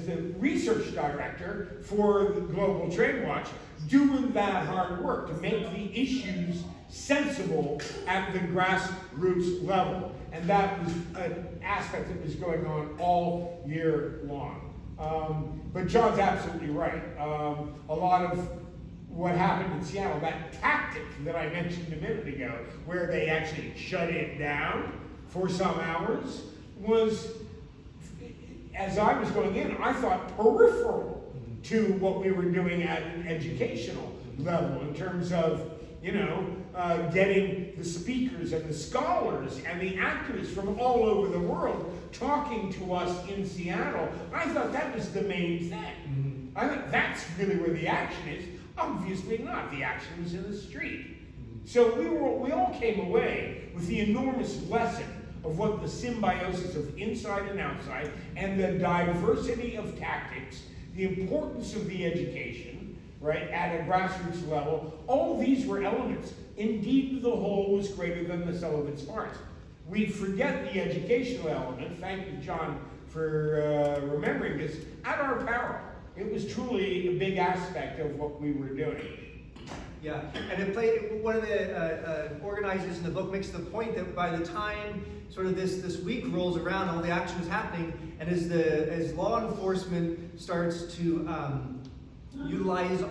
the research director for the Global Trade Watch, doing that hard work to make the issues sensible at the grassroots level. And that was an aspect that was going on all year long. But John's absolutely right. A lot of what happened in Seattle, that tactic that I mentioned a minute ago, where they actually shut it down for some hours, was, as I was going in, I thought peripheral to what we were doing at an educational level in terms of, getting the speakers and the scholars and the activists from all over the world talking to us in Seattle. I thought that was the main thing. I thought that's really where the action is. Obviously not. The action was in the street. So we all came away with the enormous lesson of what the symbiosis of inside and outside and the diversity of tactics, the importance of the education, right, at a grassroots level. All these were elements. Indeed, the whole was greater than the sum of its parts. We forget the educational element. Thank you, John, for remembering this. At our peril. It was truly a big aspect of what we were doing. Yeah, and it played, one of the organizers in the book makes the point that by the time sort of this week rolls around, all the action is happening, and as law enforcement starts to utilize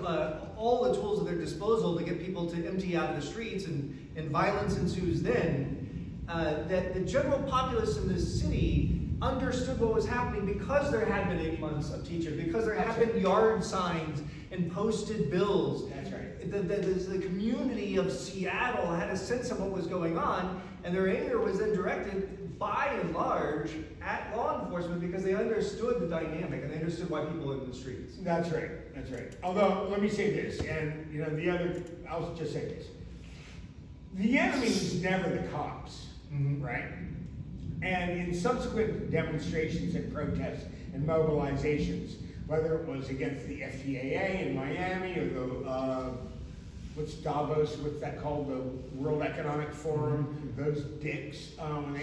all the tools at their disposal to get people to empty out the streets, and violence ensues then, that the general populace in this city understood what was happening because there had been 8 months of teachers, because there had been yard signs and posted bills. That's right. The community of Seattle had a sense of what was going on, and their anger was then directed, by and large, at law enforcement because they understood the dynamic and they understood why people were in the streets. That's right. That's right. Although, let me say this, and I'll just say this. The enemy was never the cops, right? And in subsequent demonstrations and protests and mobilizations, whether it was against the FTAA in Miami or the, what's that called, the World Economic Forum, those dicks, when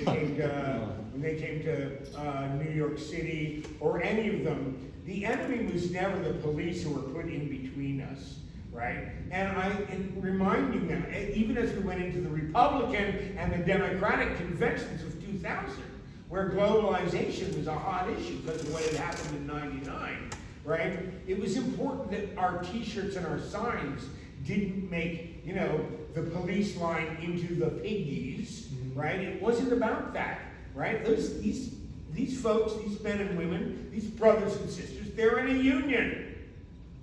they came to New York City, or any of them, the enemy was never the police who were put in between us. Right? And reminding them, even as we went into the Republican and the Democratic conventions of 2000, where globalization was a hot issue because of what had happened in '99, right? It was important that our t-shirts and our signs didn't make, the police line into the piggies, right? It wasn't about that, right? These folks, these men and women, these brothers and sisters, they're in a union.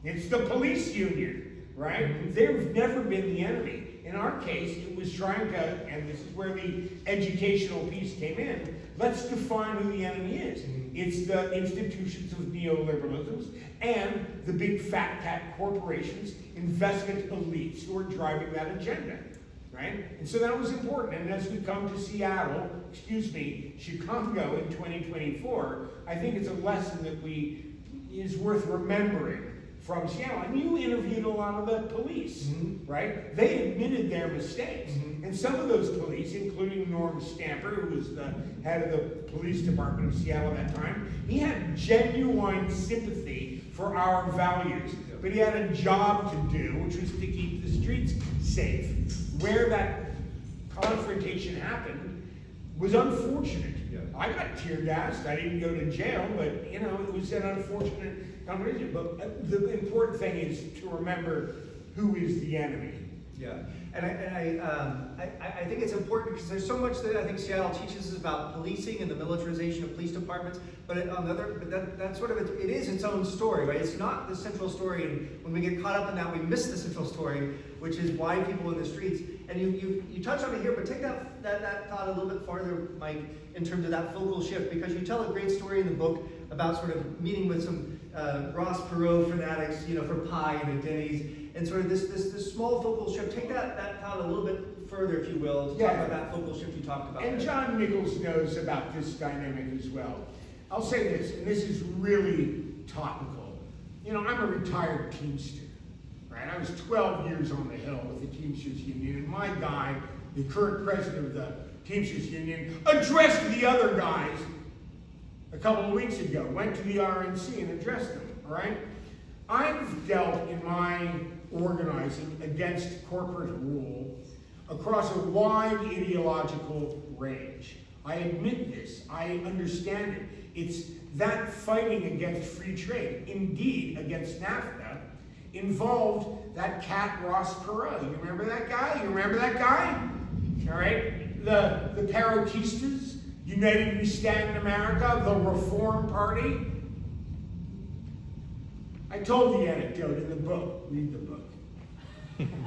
It's the police union. Right? They've never been the enemy. In our case, it was trying to, and this is where the educational piece came in, let's define who the enemy is. It's the institutions of neoliberalism and the big fat cat corporations, investment elites who are driving that agenda. Right? And so that was important. And as we come to Chicago in 2024, I think it's a lesson that is worth remembering from Seattle, and you interviewed a lot of the police, right? They admitted their mistakes. And some of those police, including Norm Stamper, who was the head of the police department of Seattle at that time, he had genuine sympathy for our values. But he had a job to do, which was to keep the streets safe. Where that confrontation happened was unfortunate. I got tear gassed. I didn't go to jail, but you know, it was an unfortunate confrontation. But the important thing is to remember who is the enemy. Yeah, and I think it's important because there's so much that I think Seattle teaches us about policing and the militarization of police departments. But on the other, that sort of it is its own story, right? It's not the central story, and when we get caught up in that, we miss the central story, which is why people in the streets. And you touch on it here, but take that thought a little bit farther, Mike, in terms of that focal shift, because you tell a great story in the book about sort of meeting with some Ross Perot fanatics, you know, for pie and at Denny's. And sort of this small focal shift, take that thought a little bit further, if you will, to talk about that focal shift you talked about. And John Nichols knows about this dynamic as well. I'll say this, and this is really topical. You know, I'm a retired Teamster, right? I was 12 years on the Hill with the Teamsters Union, and my guy, the current president of the Teamsters Union, addressed the other guys a couple of weeks ago, went to the RNC and addressed them, all right? I've dealt in my organizing against corporate rule across a wide ideological range. I admit this, I understand it. It's that fighting against free trade, indeed against NAFTA, involved that cat Ross Perot. You remember that guy? You remember that guy? All right? The Perotistas, United We Stand in America, the Reform Party. I told the anecdote in the book. Read the book.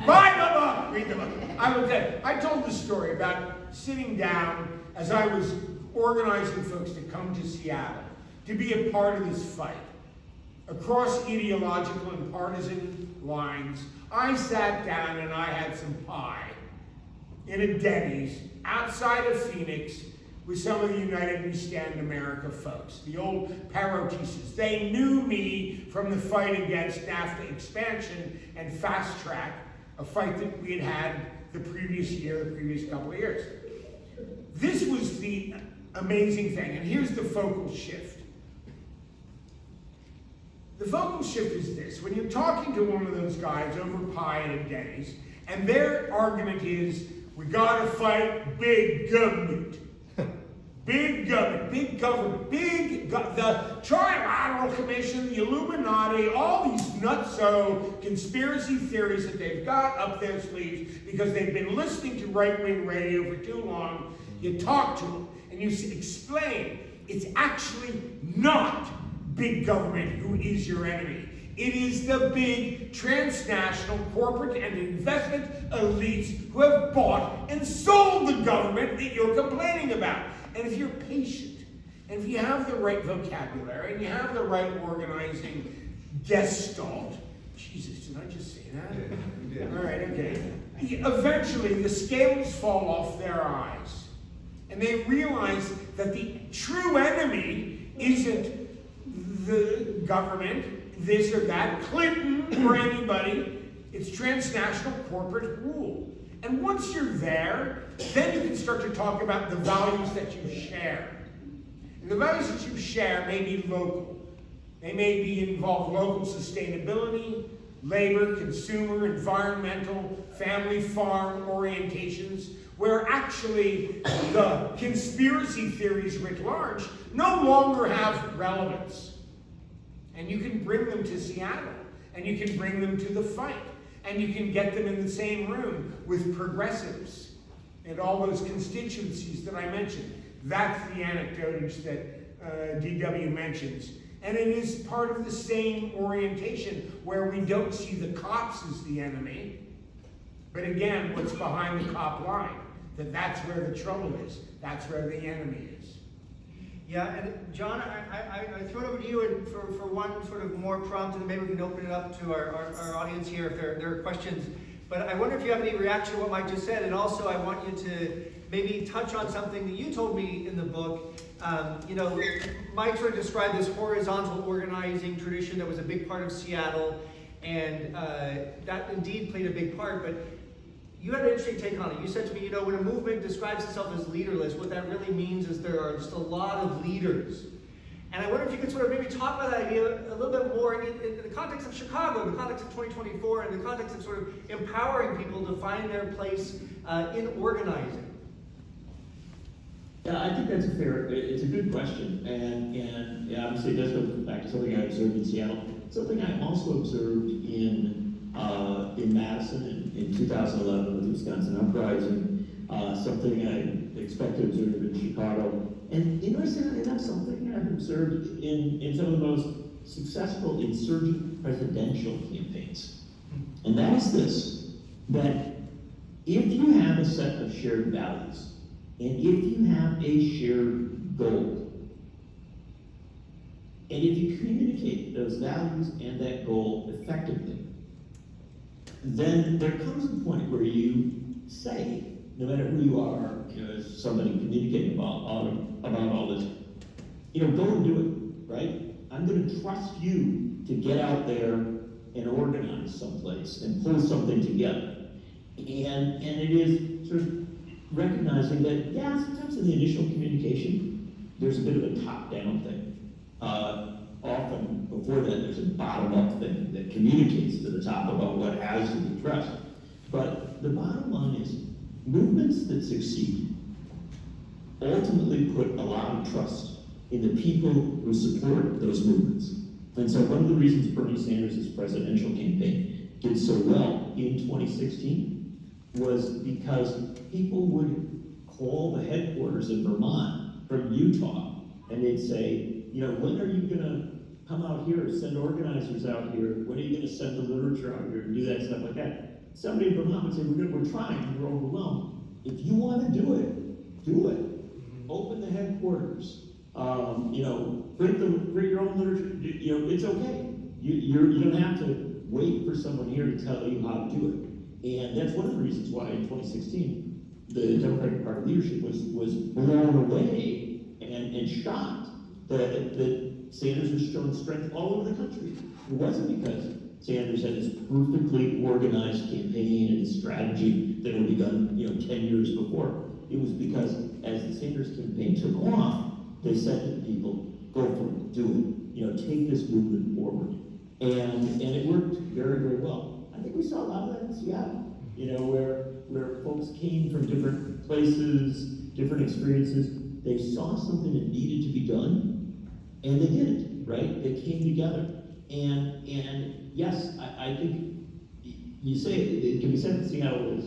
Buy the book! Read the book. I will tell you. I told the story about sitting down as I was organizing folks to come to Seattle to be a part of this fight. Across ideological and partisan lines, I sat down and I had some pie in a Denny's outside of Phoenix with some of the United We Stand America folks, the old Perotistas. They knew me from the fight against NAFTA expansion and fast track, a fight that we had had the previous year, the previous couple of years. This was the amazing thing, and here's the focal shift. The focal shift is this. When you're talking to one of those guys over pie at a Denny's, and their argument is, we gotta fight big government. Big government, the Trilateral Commission, the Illuminati, all these nutso conspiracy theories that they've got up their sleeves because they've been listening to right-wing radio for too long. You talk to them and you explain it's actually not big government who is your enemy. It is the big transnational corporate and investment elites who have bought and sold the government that you're complaining about. And if you're patient, and if you have the right vocabulary, and you have the right organizing gestalt, Jesus, did I just say that? Yeah. All right, okay. Eventually, the scales fall off their eyes, and they realize that the true enemy isn't the government, this or that, Clinton or anybody. It's transnational corporate rule. And once you're there, then you can start to talk about the values that you share. And the values that you share may be local. They may involve local sustainability, labor, consumer, environmental, family, farm orientations, where actually the conspiracy theories writ large no longer have relevance. And you can bring them to Seattle, and you can bring them to the fight. And you can get them in the same room with progressives and all those constituencies that I mentioned. That's the anecdotage that DW mentions. And it is part of the same orientation where we don't see the cops as the enemy, but again, what's behind the cop line, that's where the trouble is. That's where the enemy is. Yeah, and John, I throw it over to you and for one sort of more prompt, and maybe we can open it up to our audience here if there are questions. But I wonder if you have any reaction to what Mike just said, and also I want you to maybe touch on something that you told me in the book. You know, Mike sort of described this horizontal organizing tradition that was a big part of Seattle, and that indeed played a big part, but you had an interesting take on it. You said to me, you know, when a movement describes itself as leaderless, what that really means is there are just a lot of leaders. And I wonder if you could sort of maybe talk about that idea a little bit more in the context of Chicago, in the context of 2024, and in the context of sort of empowering people to find their place in organizing. Yeah, I think that's it's a good question, and yeah, obviously it does go back to something I observed in Seattle, something I also observed in Madison in 2011 with the Wisconsin Uprising, something I expect to observe in Chicago, and interestingly enough, something I've observed in some of the most successful insurgent presidential campaigns. And that is this, that if you have a set of shared values, and if you have a shared goal, and if you communicate those values and that goal effectively, then there comes a point where you say, no matter who you are, as somebody communicating about all this, go and do it, right? I'm going to trust you to get out there and organize someplace and pull something together. And it is sort of recognizing that, yeah, sometimes in the initial communication, there's a bit of a top-down thing. Often before that, there's a bottom-up thing that communicates to the top about what has to be addressed. But the bottom line is, movements that succeed ultimately put a lot of trust in the people who support those movements. And so one of the reasons Bernie Sanders' presidential campaign did so well in 2016 was because people would call the headquarters in Vermont from Utah, and they'd say, when are you going to come out here, send organizers out here? When are you going to send the literature out here and do that stuff like that? Somebody in Vermont would say, we're trying, we're overwhelmed. If you want to do it, do it. Open the headquarters. Print your own literature. It's okay. You don't have to wait for someone here to tell you how to do it. And that's one of the reasons why in 2016, the Democratic Party leadership was blown away and shocked that Sanders was showing strength all over the country. It wasn't because Sanders had this perfectly organized campaign and strategy that had begun, 10 years before. It was because as the Sanders campaign took off, they said to the people, go for it, do it, take this movement forward. And it worked very, very well. I think we saw a lot of that in Seattle, where folks came from different places, different experiences. They saw something that needed to be done, and they did it, right? They came together. And yes, I think you say it can be said that Seattle was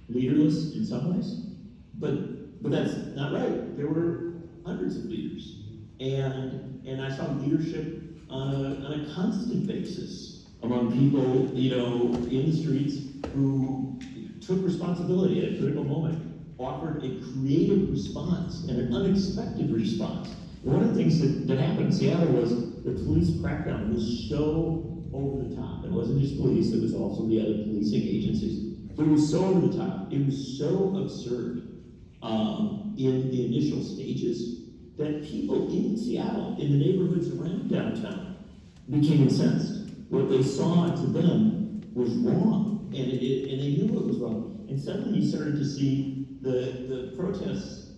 leaderless in some ways, but that's not right. There were hundreds of leaders, and I saw leadership on a constant basis among people, in the streets who took responsibility at a critical moment, offered a creative response and an unexpected response. One of the things that happened in Seattle was the police crackdown was so over the top. It wasn't just police, it was also the other policing agencies. But it was so over the top, it was so absurd in the initial stages that people in Seattle, in the neighborhoods around downtown, became incensed. What they saw to them was wrong, and they knew it was wrong. And suddenly you started to see the protests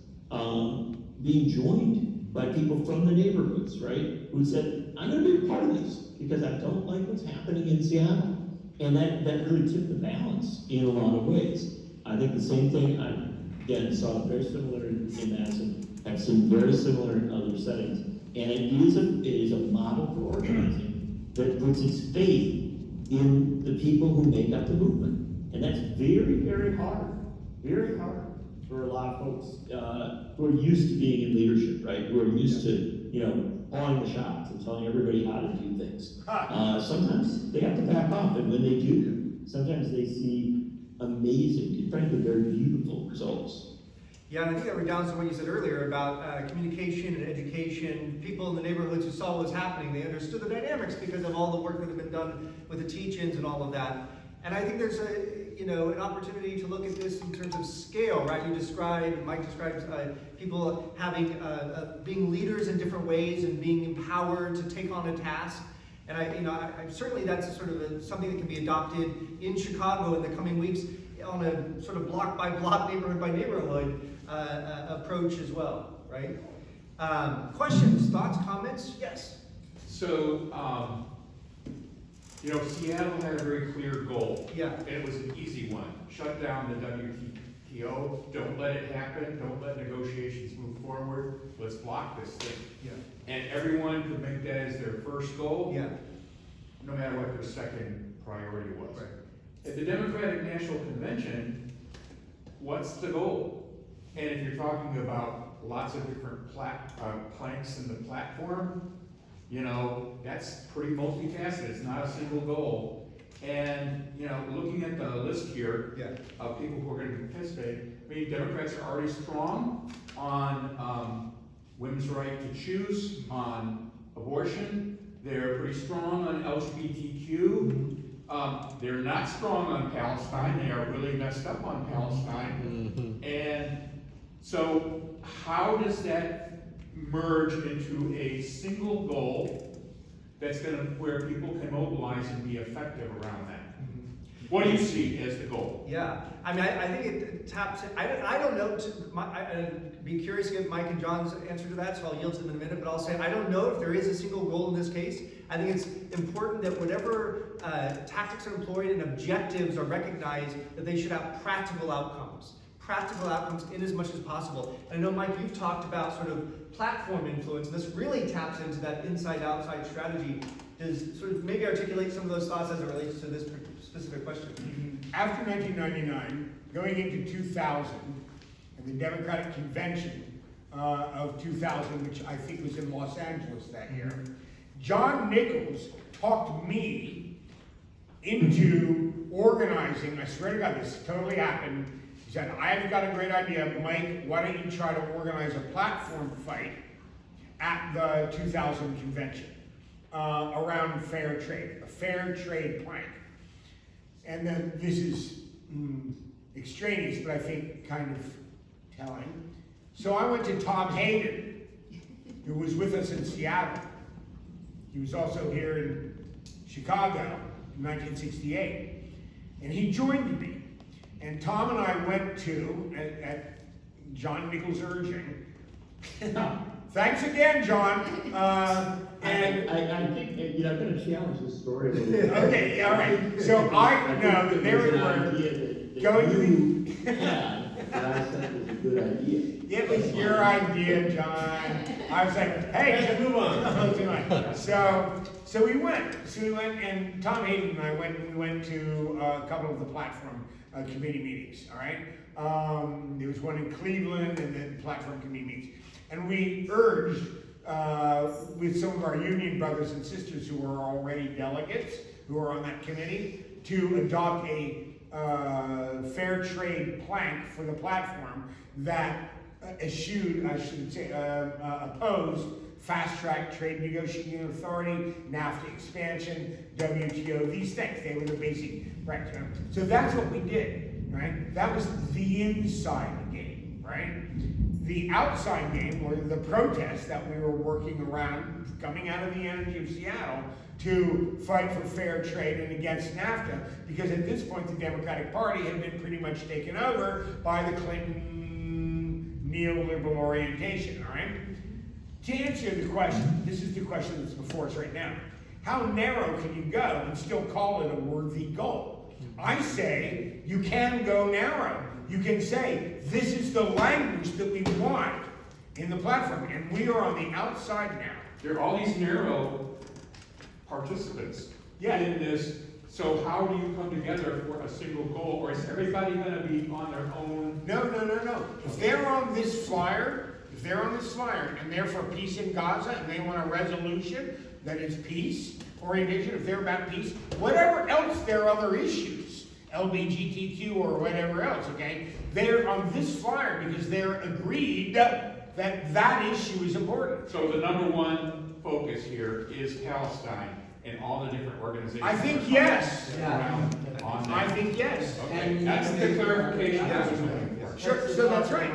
being joined by people from the neighborhoods, right? Who said, I'm going to be a part of this because I don't like what's happening in Seattle. And that really tipped the balance in a lot of ways. I think the same thing, I again saw very similar in Madison, I've seen very similar in other settings. And it is a model for organizing that puts its faith in the people who make up the movement. And that's very, very hard for a lot of folks who are used to being in leadership, right? Who are used to, calling the shots and telling everybody how to do things. Sometimes they have to back off, and when they do, sometimes they see amazing, frankly, very beautiful results. Yeah, and I think that redounds to what you said earlier about communication and education. People in the neighborhoods who saw what was happening, they understood the dynamics because of all the work that had been done with the teach-ins and all of that. And I think there's an opportunity to look at this in terms of scale, right? Mike describes people having, being leaders in different ways and being empowered to take on a task. And I certainly that's sort of something that can be adopted in Chicago in the coming weeks on a sort of block by block, neighborhood by neighborhood approach as well, right? Questions, thoughts, comments? Yes. So, Seattle had a very clear goal. Yeah. And it was an easy one. Shut down the WTO. Don't let it happen. Don't let negotiations move forward. Let's block this thing. Yeah. And everyone could make that as their first goal, Yeah. no matter what their second priority was. Right. At the Democratic National Convention, what's the goal? And if you're talking about lots of different planks in the platform, that's pretty multifaceted. It's not a single goal. And, looking at the list here of people who are going to participate, I mean, Democrats are already strong on women's right to choose, on abortion. They're pretty strong on LGBTQ. They're not strong on Palestine. They are really messed up on Palestine. And so how does that merge into a single goal that's where people can mobilize and be effective around that? What do you see as the goal? Yeah, I mean, I think it taps. I don't know. I'd be curious to get Mike and John's answer to that, so I'll yield to them in a minute. But I'll say I don't know if there is a single goal in this case. I think it's important that whatever tactics are employed and objectives are recognized, that they should have practical outcomes. Practical outcomes in as much as possible. And I know, Mike, you've talked about sort of platform influence, and this really taps into that inside-outside strategy. Does sort of maybe articulate some of those thoughts as it relates to this specific question? After 1999, going into 2000, and the Democratic Convention of 2000, which I think was in Los Angeles that year, John Nichols talked me into organizing. I swear to God, this totally happened. He said, I've got a great idea, Mike, why don't you try to organize a platform fight at the 2000 convention around fair trade, a fair trade plank. And then this is extraneous, but I think kind of telling. So I went to Tom Hayden, who was with us in Seattle. He was also here in Chicago in 1968. And he joined me. And Tom and I went to, at John Nichols' urging, thanks again, John. And I think, I'm going to challenge this story a little bit. okay, all right. So I know that there were going to the. That I said was a good idea. It was your idea, John. I was like, hey, move on. So we went. And Tom Hayden and I we went to a couple of the platform committee meetings, all right? There was one in Cleveland and then platform committee meetings. And we urged, with some of our union brothers and sisters who were already delegates, who were on that committee, to adopt a fair trade plank for the platform that opposed fast-track trade negotiating authority, NAFTA expansion, WTO, these things. They were the basic right. So that's what we did, right? That was the inside game, right? The outside game were the protests that we were working around, coming out of the energy of Seattle, to fight for fair trade and against NAFTA, because at this point the Democratic Party had been pretty much taken over by the Clinton neoliberal orientation, all right? To answer the question, this is the question that's before us right now. How narrow can you go and still call it a worthy goal? I say you can go narrow. You can say, this is the language that we want in the platform, and we are on the outside now. There are all these narrow participants in this. So how do you come together for a single goal, or is everybody going to be on their own? No. If they're on this flyer, and they're for peace in Gaza, and they want a resolution that is peace orientation, if they're about peace, whatever else their other issues, LGBTQ or whatever else, okay, they're on this flyer because they're agreed that issue is important. So the number one focus here is Palestine and all the different organizations. I think that are yes. around on that. I think yes. Okay, that's the clarification I was looking for. Sure, so that's right.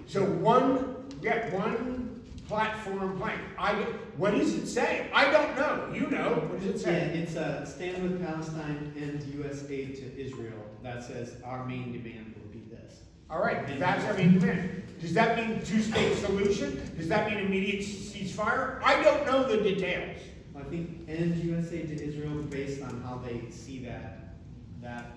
So one platform plank. What does it say? I don't know. You know. What does it Yeah, say? it's stand with Palestine and U.S. aid to Israel. That says our main demand will be this. All right, that's our main demand. Does that mean two-state solution? Does that mean immediate ceasefire? I don't know the details. I think end U.S. aid to Israel based on how they see that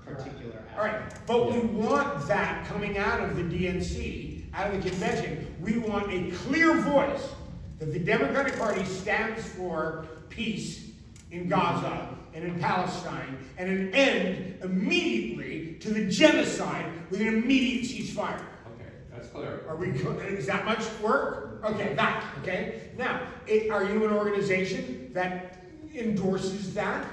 particular aspect. All right, but we want that coming out of the DNC, out of the convention. We want a clear voice that the Democratic Party stands for peace in Gaza and in Palestine, and an end immediately to the genocide with an immediate ceasefire. Okay, that's clear. Is that much work? Okay, okay? Now, are you an organization that endorses that,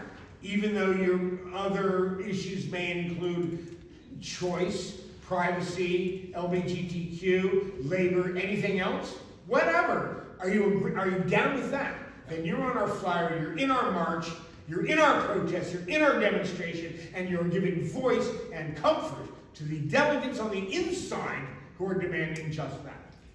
even though your other issues may include choice, privacy, LGBTQ, labor, anything else? Whatever. Are you down with that? Then you're on our flyer, you're in our march, you're in our protest, you're in our demonstration, and you're giving voice and comfort to the delegates on the inside who are demanding just that.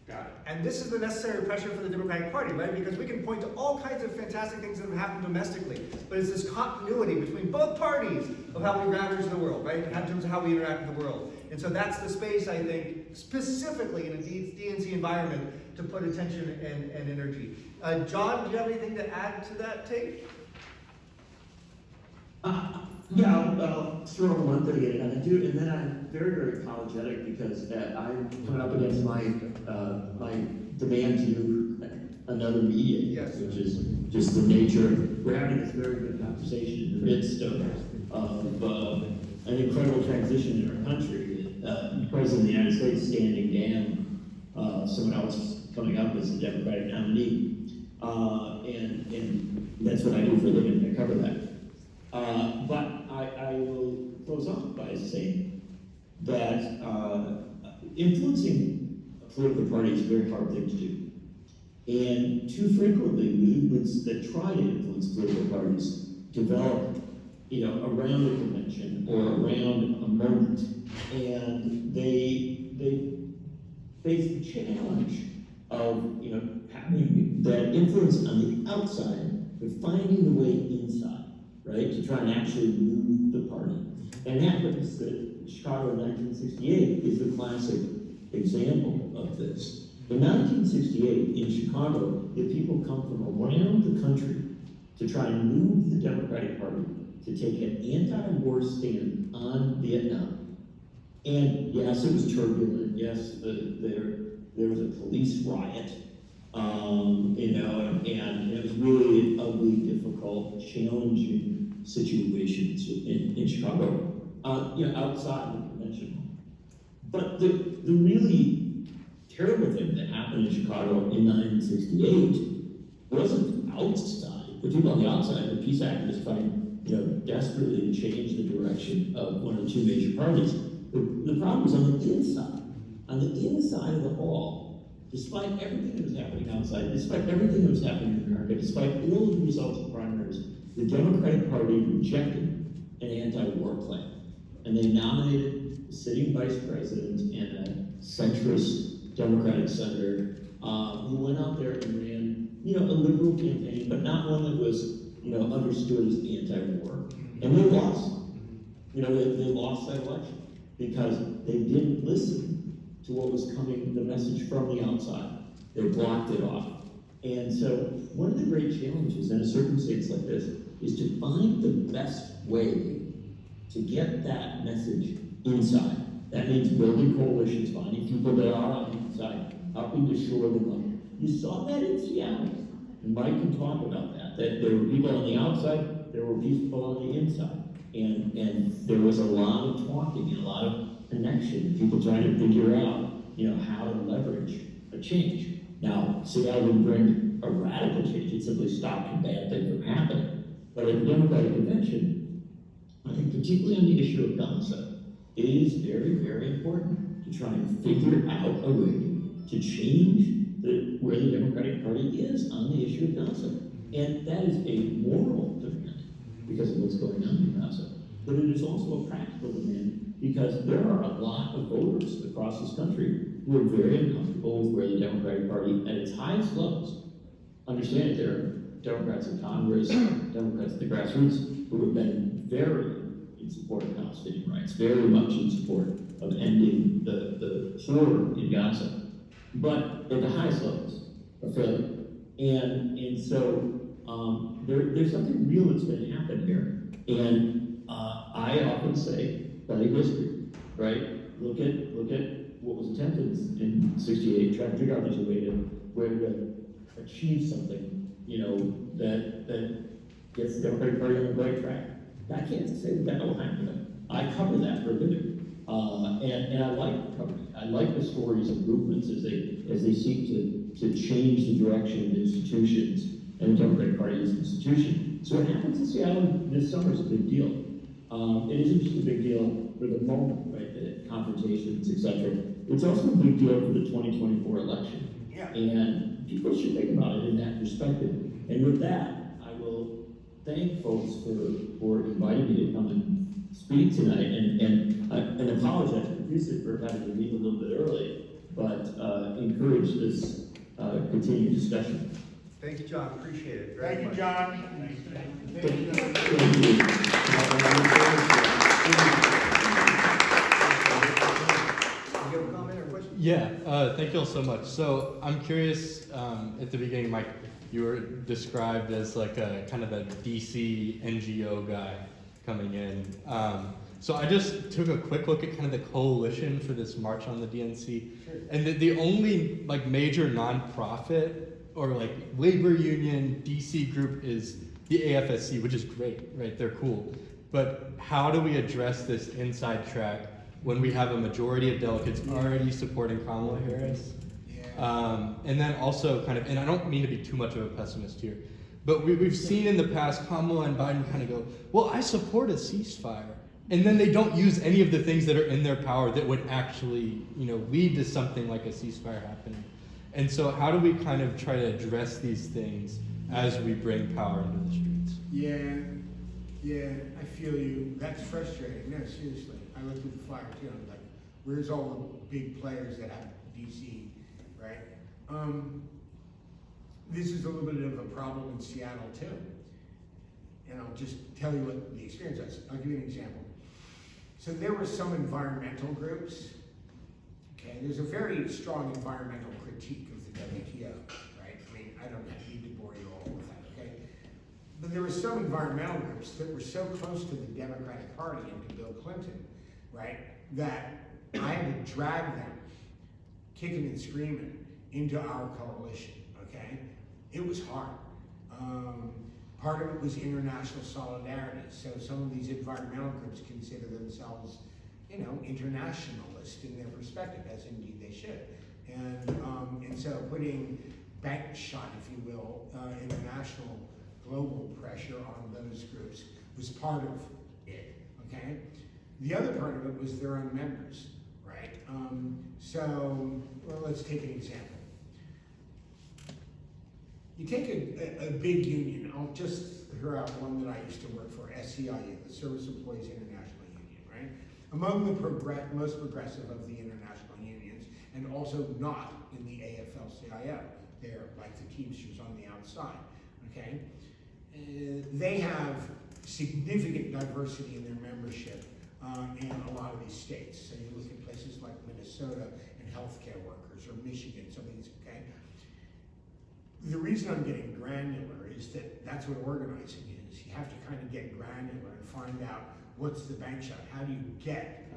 Got it. And this is the necessary pressure for the Democratic Party, right? Because we can point to all kinds of fantastic things that have happened domestically, but it's this continuity between both parties of how we ravage the world, right? In terms of how we interact with the world. And so that's the space, I think, specifically in a DNC environment to put attention and energy. John, do you have anything to add to that take? Yeah, I'll throw one thing in, and I do, and then I'm very, very apologetic because I'm coming up against my demand to do another meeting, Yes. which is just the nature. We're having this very good conversation in the midst of an incredible transition in our country. The President of the United States standing down, someone else coming up as the Democratic nominee, and that's what I do for a living. I cover that. But I will close off by saying that influencing a political party is a very hard thing to do. And too frequently, movements that try to influence political parties develop, around a convention or around a moment, and they face the challenge of, having that influence on the outside, but finding the way inside. Right, to try and actually move the party. And happens that Chicago in 1968 is the classic example of this. In 1968, in Chicago, the people come from around the country to try and move the Democratic Party to take an anti-war stand on Vietnam. And yes, it was turbulent. Yes, there was a police riot. And it was really an ugly, difficult, challenging situations in Chicago, outside the convention. But the really terrible thing that happened in Chicago in 1968 wasn't outside. The people on the outside, the peace activists fighting, desperately to change the direction of one of the two major parties. The problem was on the inside. On the inside of the hall, despite everything that was happening outside, despite everything that was happening in America, despite all of the results of primaries, the Democratic Party rejected an anti-war plan. And they nominated a sitting vice president and a centrist Democratic senator who went out there and ran, a liberal campaign, but not one that was, understood as anti-war. And they lost. They lost that election because they didn't listen to what was coming, the message from the outside. They blocked it off. And so one of the great challenges in a circumstance like this is to find the best way to get that message inside. That means building coalitions, finding people that are on the inside, helping to shore them up. You saw that in Seattle. And Mike can talk about that there were people on the outside, there were people on the inside. And there was a lot of talking and a lot of connection, people trying to figure out, how to leverage a change. Now, Seattle didn't bring a radical change, it simply stopped a bad thing from happening. But at the Democratic Convention, I think particularly on the issue of Gaza, it is very, very important to try and figure out a way to change the where the Democratic Party is on the issue of gossip. And that is a moral demand because of what's going on in gossip. But it is also a practical demand because there are a lot of voters across this country who are very uncomfortable with where the Democratic Party, at its highest levels, understand there are Democrats in Congress, Democrats at the grassroots, who have been very in support of Palestinian rights, very much in support of ending the horror in Gaza. But at the highest levels, a failure. And so there's something real that's going to happen here. And I often say, study history, right? Look at what was attempted in '68. Try to figure out there's a way to achieve something, that gets the Democratic Party on the right track. I can't say that will happen. I cover that for a living, and I like covering it. I like the stories of movements as they seek to change the direction of institutions, and the Democratic Party is an institution. So what happens in Seattle this summer is a big deal. It isn't just a big deal for the moment, right? The confrontations, etc. It's also a big deal for the 2024 election. Yeah. And people should think about it in that perspective. And with that, I will thank folks for inviting me to come and speak tonight, and apologize profusely for having to leave a little bit early, but encourage this continued discussion. Thank you, John, appreciate it very Thank you, much. John. Thank you. Thank you. You have a comment or question? Yeah, thank you all so much. So I'm curious, at the beginning, Mike, you were described as like a kind of a DC NGO guy coming in. So I just took a quick look at kind of the coalition for this March on the DNC. Sure. And the only like major nonprofit or like labor union DC group is the AFSC, which is great, right? They're cool. But how do we address this inside track when we have a majority of delegates already supporting Kamala Harris? Yeah. And then also kind of, and I don't mean to be too much of a pessimist here, but we've seen in the past Kamala and Biden kind of go, well, I support a ceasefire. And then they don't use any of the things that are in their power that would actually, lead to something like a ceasefire happening. And so how do we kind of try to address these things as we bring power into the streets? Yeah, I feel you. That's frustrating. No, seriously. I looked at the flyer too. I'm like, where's all the big players that have DC, right? This is a little bit of a problem in Seattle too. And I'll just tell you what the experience was. I'll give you an example. So there were some environmental groups. Okay, there's a very strong environmental critique of the WTO, right? I mean, I don't need to bore you all with that, okay? But there were some environmental groups that were so close to the Democratic Party and to Bill Clinton, right, that I had to drag them, kicking and screaming, into our coalition, okay? It was hard. Part of it was international solidarity. So some of these environmental groups consider themselves, internationalist in their perspective, as indeed they should. And so putting bank shot, if you will, international global pressure on those groups was part of it, okay? The other part of it was their own members, right? Well, let's take an example. You take a big union, I'll just throw out one that I used to work for, SEIU, the Service Employees International Union, right? Among the most progressive of the international unions, and also not in the AFL-CIO. They're like the Teamsters on the outside, okay? They have significant diversity in their membership in a lot of these states. So you look at places like Minnesota and healthcare workers, or Michigan, some of these, okay? The reason I'm getting granular is that that's what organizing is. You have to kind of get granular and find out what's the bank shot. How do you get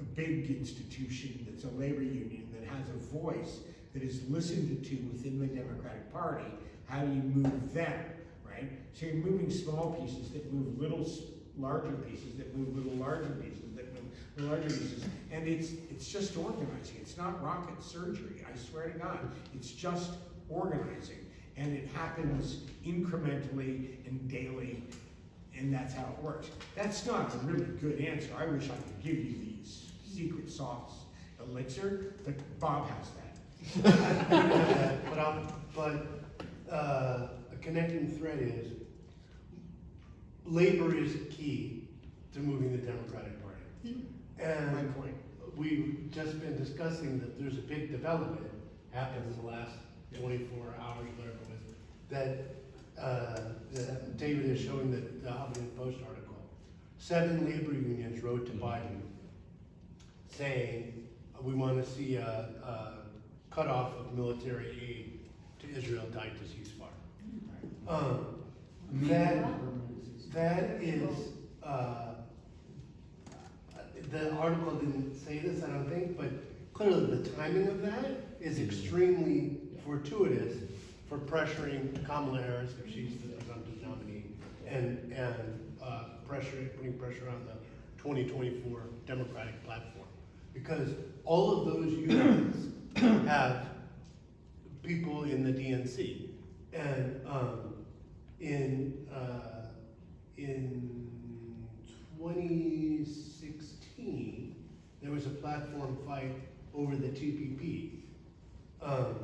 a big institution that's a labor union that has a voice that is listened to within the Democratic Party? How do you move them, right? So you're moving small pieces that move little larger pieces, that move little larger pieces, that move little larger pieces. And it's just organizing. It's not rocket surgery, I swear to God. It's just organizing, and it happens incrementally and daily, and that's how it works. That's not a really good answer. I wish I could give you the secret sauce elixir, but Bob has that. A connecting thread is, labor is key to moving the Democratic Party. And My point. we've just been discussing that there's a big development happened in the last 24 hours, whatever it was, that David is showing the Huffington Post article. 7 labor unions wrote to Biden saying, we want to see a cutoff of military aid to Israel tied to ceasefire. That is, the article didn't say this, I don't think, but clearly the timing of that is extremely fortuitous for pressuring Kamala Harris, if she's the presumptive nominee, and putting pressure on the 2024 Democratic platform. Because all of those unions have people in the DNC. And in 2016, there was a platform fight over the TPP. The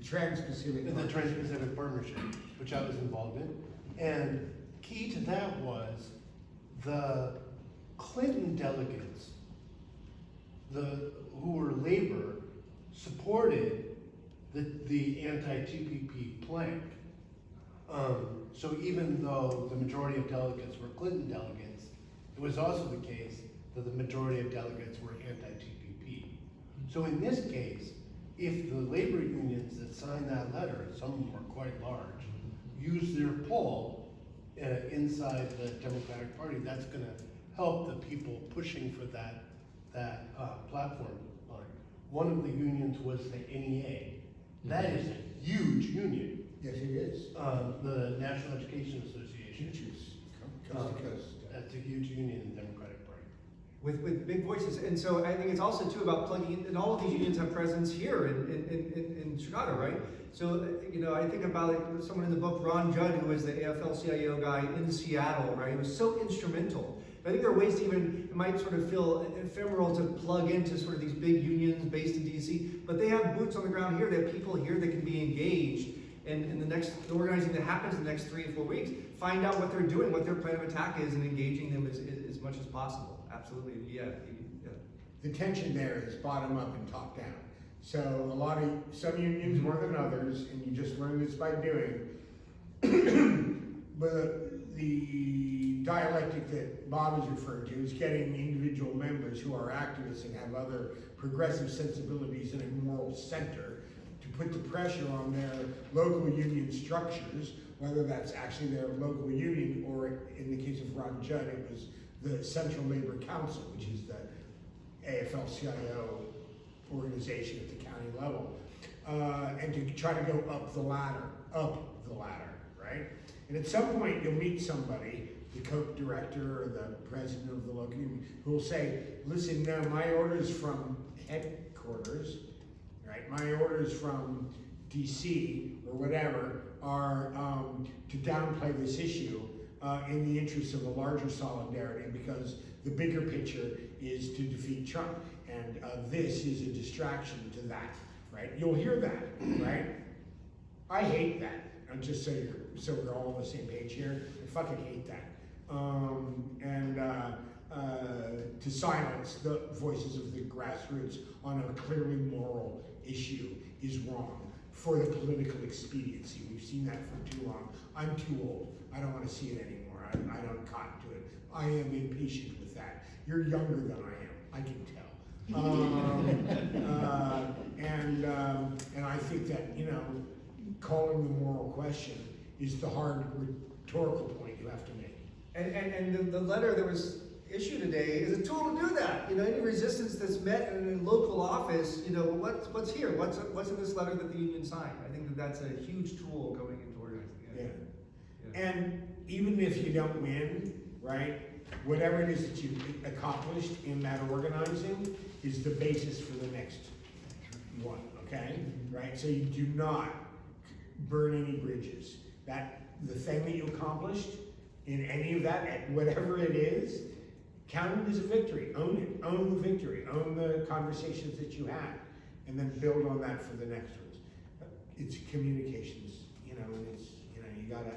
Trans-Pacific. The Trans-Pacific Partnership, which I was involved in. And key to that was the Clinton delegates, who were labor, supported the anti-TPP plank. So even though the majority of delegates were Clinton delegates, it was also the case that the majority of delegates were anti-TPP. So in this case, if the labor unions that signed that letter, some of them are quite large, use their pull inside the Democratic Party, that's going to help the people pushing for that platform line. One of the unions was the NEA. That is a huge union. Yes, it is. The National Education Association. Teachers, coast to coast. That's a huge union in the Democratic Party. With big voices. And so I think it's also too about plugging in, and all of these unions have presence here in Chicago, right? So, I think about someone in the book, Ron Judd, who was the AFL-CIO guy in Seattle, right? He was so instrumental. But I think there are ways to it might sort of feel ephemeral to plug into sort of these big unions based in DC, but they have boots on the ground here. They have people here that can be engaged in the organizing that happens in the next 3 or 4 weeks. Find out what they're doing, what their plan of attack is, and engaging them as much as possible. Absolutely, yeah. The tension there is bottom up and top down. So some unions more than others, and you just learn this by doing. But the dialectic that Bob is referring to is getting individual members who are activists and have other progressive sensibilities in a moral center to put the pressure on their local union structures, whether that's actually their local union or, in the case of Ron Judd, it was the Central Labor Council, which is the AFL-CIO organization at the county level, and to try to go up the ladder, right? And at some point you'll meet somebody, the Coke director or the president of the local union, who will say, listen, no, my orders from headquarters, right? My orders from DC or whatever are to downplay this issue in the interest of a larger solidarity, because the bigger picture is to defeat Trump. And this is a distraction to that, right? You'll hear that, right? I hate that. Just so we're all on the same page here, I fucking hate that. To silence the voices of the grassroots on a clearly moral issue is wrong for the political expediency. We've seen that for too long. I'm too old. I don't want to see it anymore. I don't cotton to it. I am impatient with that. You're younger than I am. I can tell. And I think that, calling the moral question is the hard rhetorical point you have to make. And the letter that was issued today is a tool to do that. Any resistance that's met in a local office, what's here? What's in this letter that the union signed? I think that's a huge tool going into organizing. Yeah. And even if you don't win, right, whatever it is that you've accomplished in that organizing is the basis for the next one, okay? Right? So you do not burn any bridges. The thing that you accomplished in any of that, whatever it is, count it as a victory. Own it. Own the victory. Own the conversations that you had. and then build on that for the next ones. It's communications, and it's, you gotta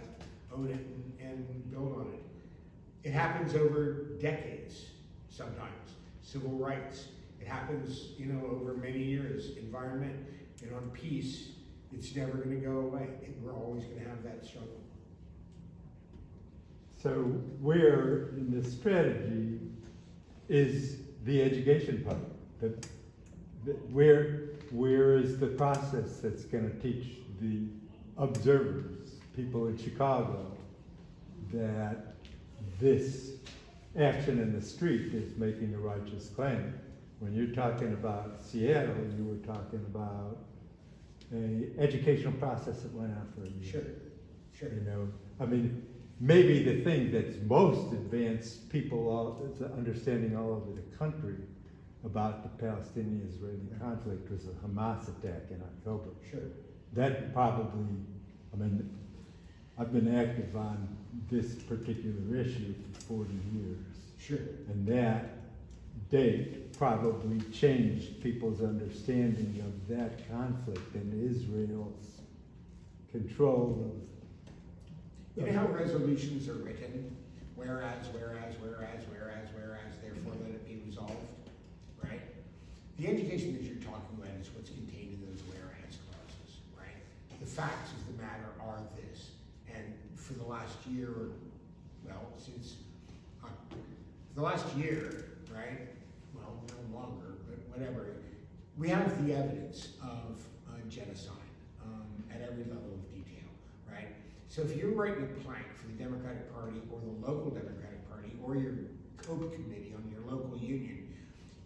own it and build on it. It happens over decades, sometimes. Civil rights, it happens, over many years. Environment, and on peace, it's never gonna go away. We're always gonna have that struggle. So where in the strategy is the education part? Where is the process that's going to teach the observers, people in Chicago, that this action in the street is making a righteous claim? When you're talking about Seattle, you were talking about an educational process that went on for a year. Sure. Maybe the thing that's most advanced people understanding all over the country about the Palestinian-Israeli conflict was the Hamas attack in October. Sure. That probably, I've been active on this particular issue for 40 years. Sure. And that date probably changed people's understanding of that conflict and Israel's control of. You know how resolutions are written? Whereas, therefore let it be resolved, right? The education that you're talking about is what's contained in those whereas clauses, right? The facts of the matter are this, and for the last year, since the last year, right? Well, no longer, but whatever. We have the evidence of genocide at every level of detail, right? So if you're writing a plank for the Democratic Party or the local Democratic Party or your COPE committee on your local union,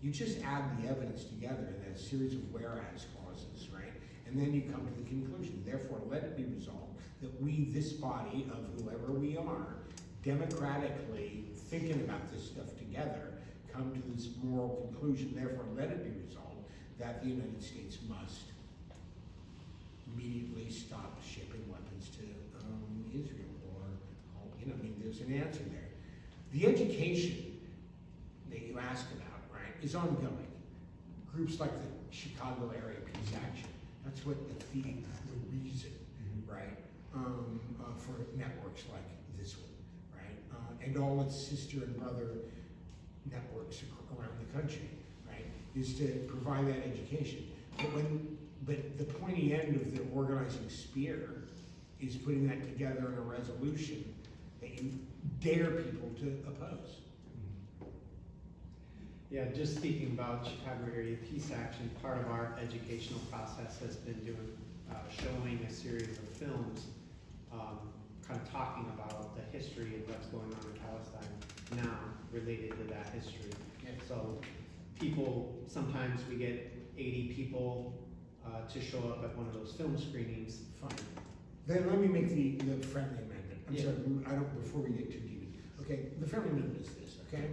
you just add the evidence together in that series of whereas clauses, right? And then you come to the conclusion, therefore let it be resolved that we, this body of whoever we are, democratically thinking about this stuff together, come to this moral conclusion, therefore let it be resolved that the United States must immediately stop shipping weapons to Israel, or, there's an answer there. The education that you ask about, right, is ongoing. Groups like the Chicago Area Peace Action, that's the reason, right, for networks like this one, right, and all its sister and brother networks around the country, right, is to provide that education. But the pointy end of the organizing spear is putting that together in a resolution that you dare people to oppose. Yeah, just speaking about Chicago Area Peace Action, part of our educational process has been showing a series of films, kind of talking about the history of what's going on in Palestine now related to that history. Yeah. So sometimes we get 80 people to show up at one of those film screenings. Fine. Then let me make the friendly amendment. I'm Yeah. sorry, before we get too deep. Okay, the friendly amendment is this, okay?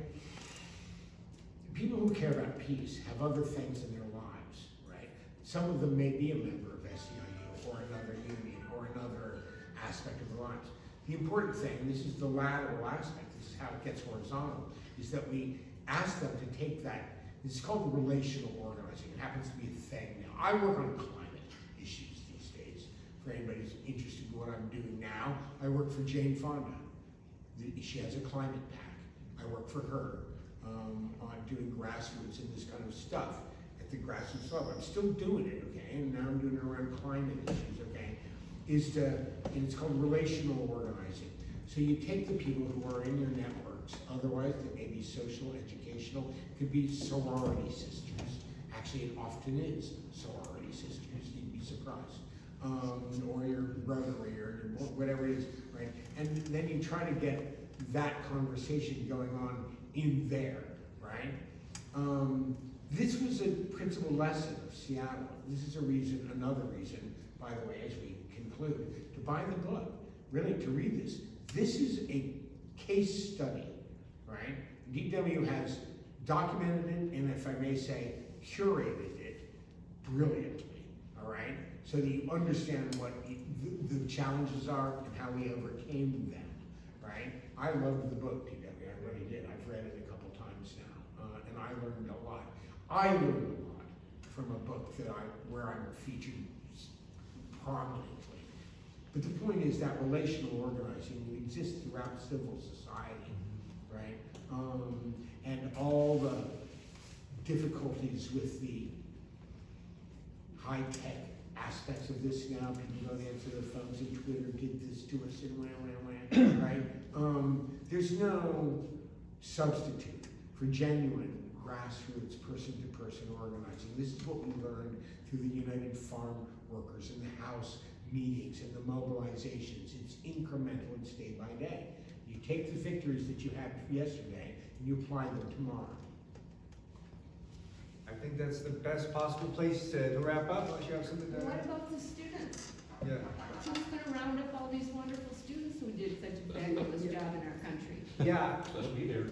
People who care about peace have other things in their lives, right? Some of them may be a member of SEIU or another union or another aspect of their lives. The important thing, and this is the lateral aspect, this is how it gets horizontal, is that we ask them to take that. This is called relational organizing. It happens to be a thing now. I work on climate issues these days. For anybody who's interested in what I'm doing now, I work for Jane Fonda. She has a climate pack. I work for her on doing grassroots and this kind of stuff at the grassroots level. I'm still doing it, okay? And now I'm doing it around climate issues, okay? And it's called relational organizing. So you take the people who are in your networks, otherwise they may be social, educational, could be sorority sisters. Actually, it often is sorority sisters, you'd be surprised. Or your brother or your whatever it is, right? And then you try to get that conversation going on in there, right? This was a principal lesson of Seattle. This is another reason, by the way, as we conclude, to buy the book, really to read this. This is a case study, right? DW has documented it, and if I may say, curated it brilliantly, all right? So that you understand what the challenges are and how we overcame them, right? I loved the book, DW, I really did. I've read it a couple times now, and I learned a lot. I learned a lot from a book where I'm featured prominently. But the point is that relational organizing exists throughout civil society, right? And all the difficulties with the high-tech aspects of this now, people don't answer their phones and Twitter did this to us and wah, right? There's no substitute for genuine grassroots, person-to-person organizing. This is what we learned through the United Farm Workers and the House meetings and the mobilizations. It's incremental, it's day by day. You take the victories that you had yesterday and you apply them tomorrow. I think that's the best possible place to wrap up, unless you have something to What add. about the students? Yeah. Who's gonna round up all these wonderful students who did such a fabulous job in our country? Yeah,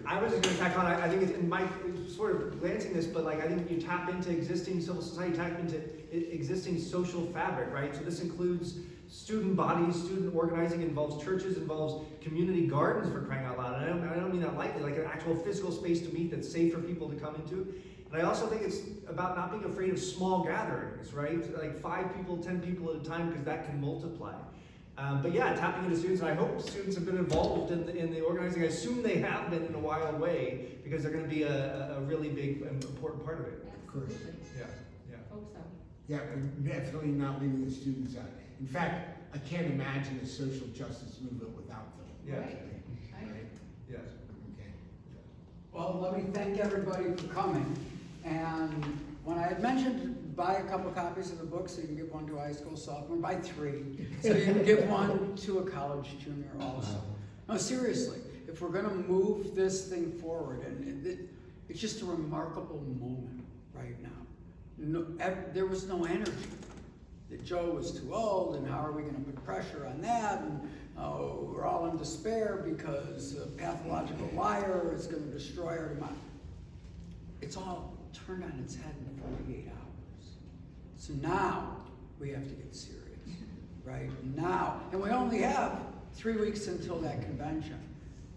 I was just gonna tack on, I think it's, and Mike was sort of glancing this, but like, I think you tap into existing civil society, tap into existing social fabric, right? So this includes student bodies, student organizing, involves churches, involves community gardens, for crying out loud. And I don't mean that lightly, like an actual physical space to meet that's safe for people to come into. And I also think it's about not being afraid of small gatherings, right? Like 5 people, 10 people at a time, because that can multiply. But yeah, tapping into students, and I hope students have been involved in the organizing. I assume they have been in a wild way, because they're going to be a really big and important part of it. Correct. Yeah, yeah. Hope so. Yeah, we're definitely not leaving the students out. In fact, I can't imagine a social justice movement without them. Yeah. Right. Right? Yes. Okay. Well, let me thank everybody for coming. And when I had mentioned buy a couple copies of the book, so you can give one to a high school sophomore, buy 3, so you can give one to a college junior also. No, seriously, if we're gonna move this thing forward, and it's just a remarkable moment right now. No, there was no energy. That Joe was too old, and how are we gonna put pressure on that, and we're all in despair because a pathological liar is gonna destroy our democracy. It's all turned on its head in 48 hours. So now we have to get serious, right? Now, and we only have 3 weeks until that convention.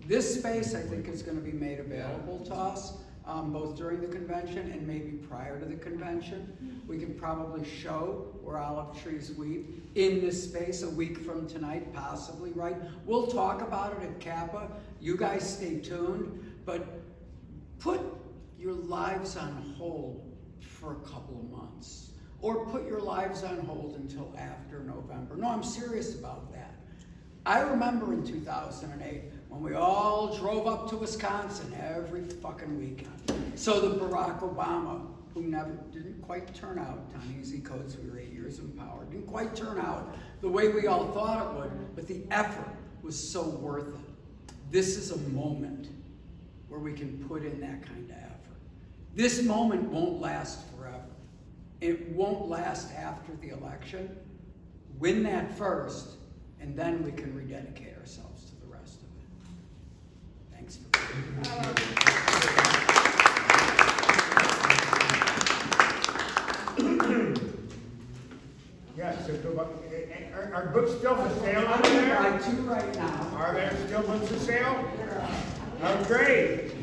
This space, I think, is going to be made available to us, both during the convention and maybe prior to the convention. We can probably show where olive trees weep in this space a week from tonight, possibly, right? We'll talk about it at Kappa. You guys stay tuned, but put your lives on hold for a couple of months, or put your lives on hold until after November. No, I'm serious about that. I remember in 2008 when we all drove up to Wisconsin every fucking weekend. So that Barack Obama, who didn't quite turn out on easy codes, we were 8 years in power, didn't quite turn out the way we all thought it would, but the effort was so worth it. This is a moment where we can put in that kind of effort. This moment won't last forever. It won't last after the election. Win that first, and then we can rededicate ourselves to the rest of it. Thanks for Yeah, so are books still for sale I'm out gonna there? buy 2 right now. Are there still books for sale? Oh, great.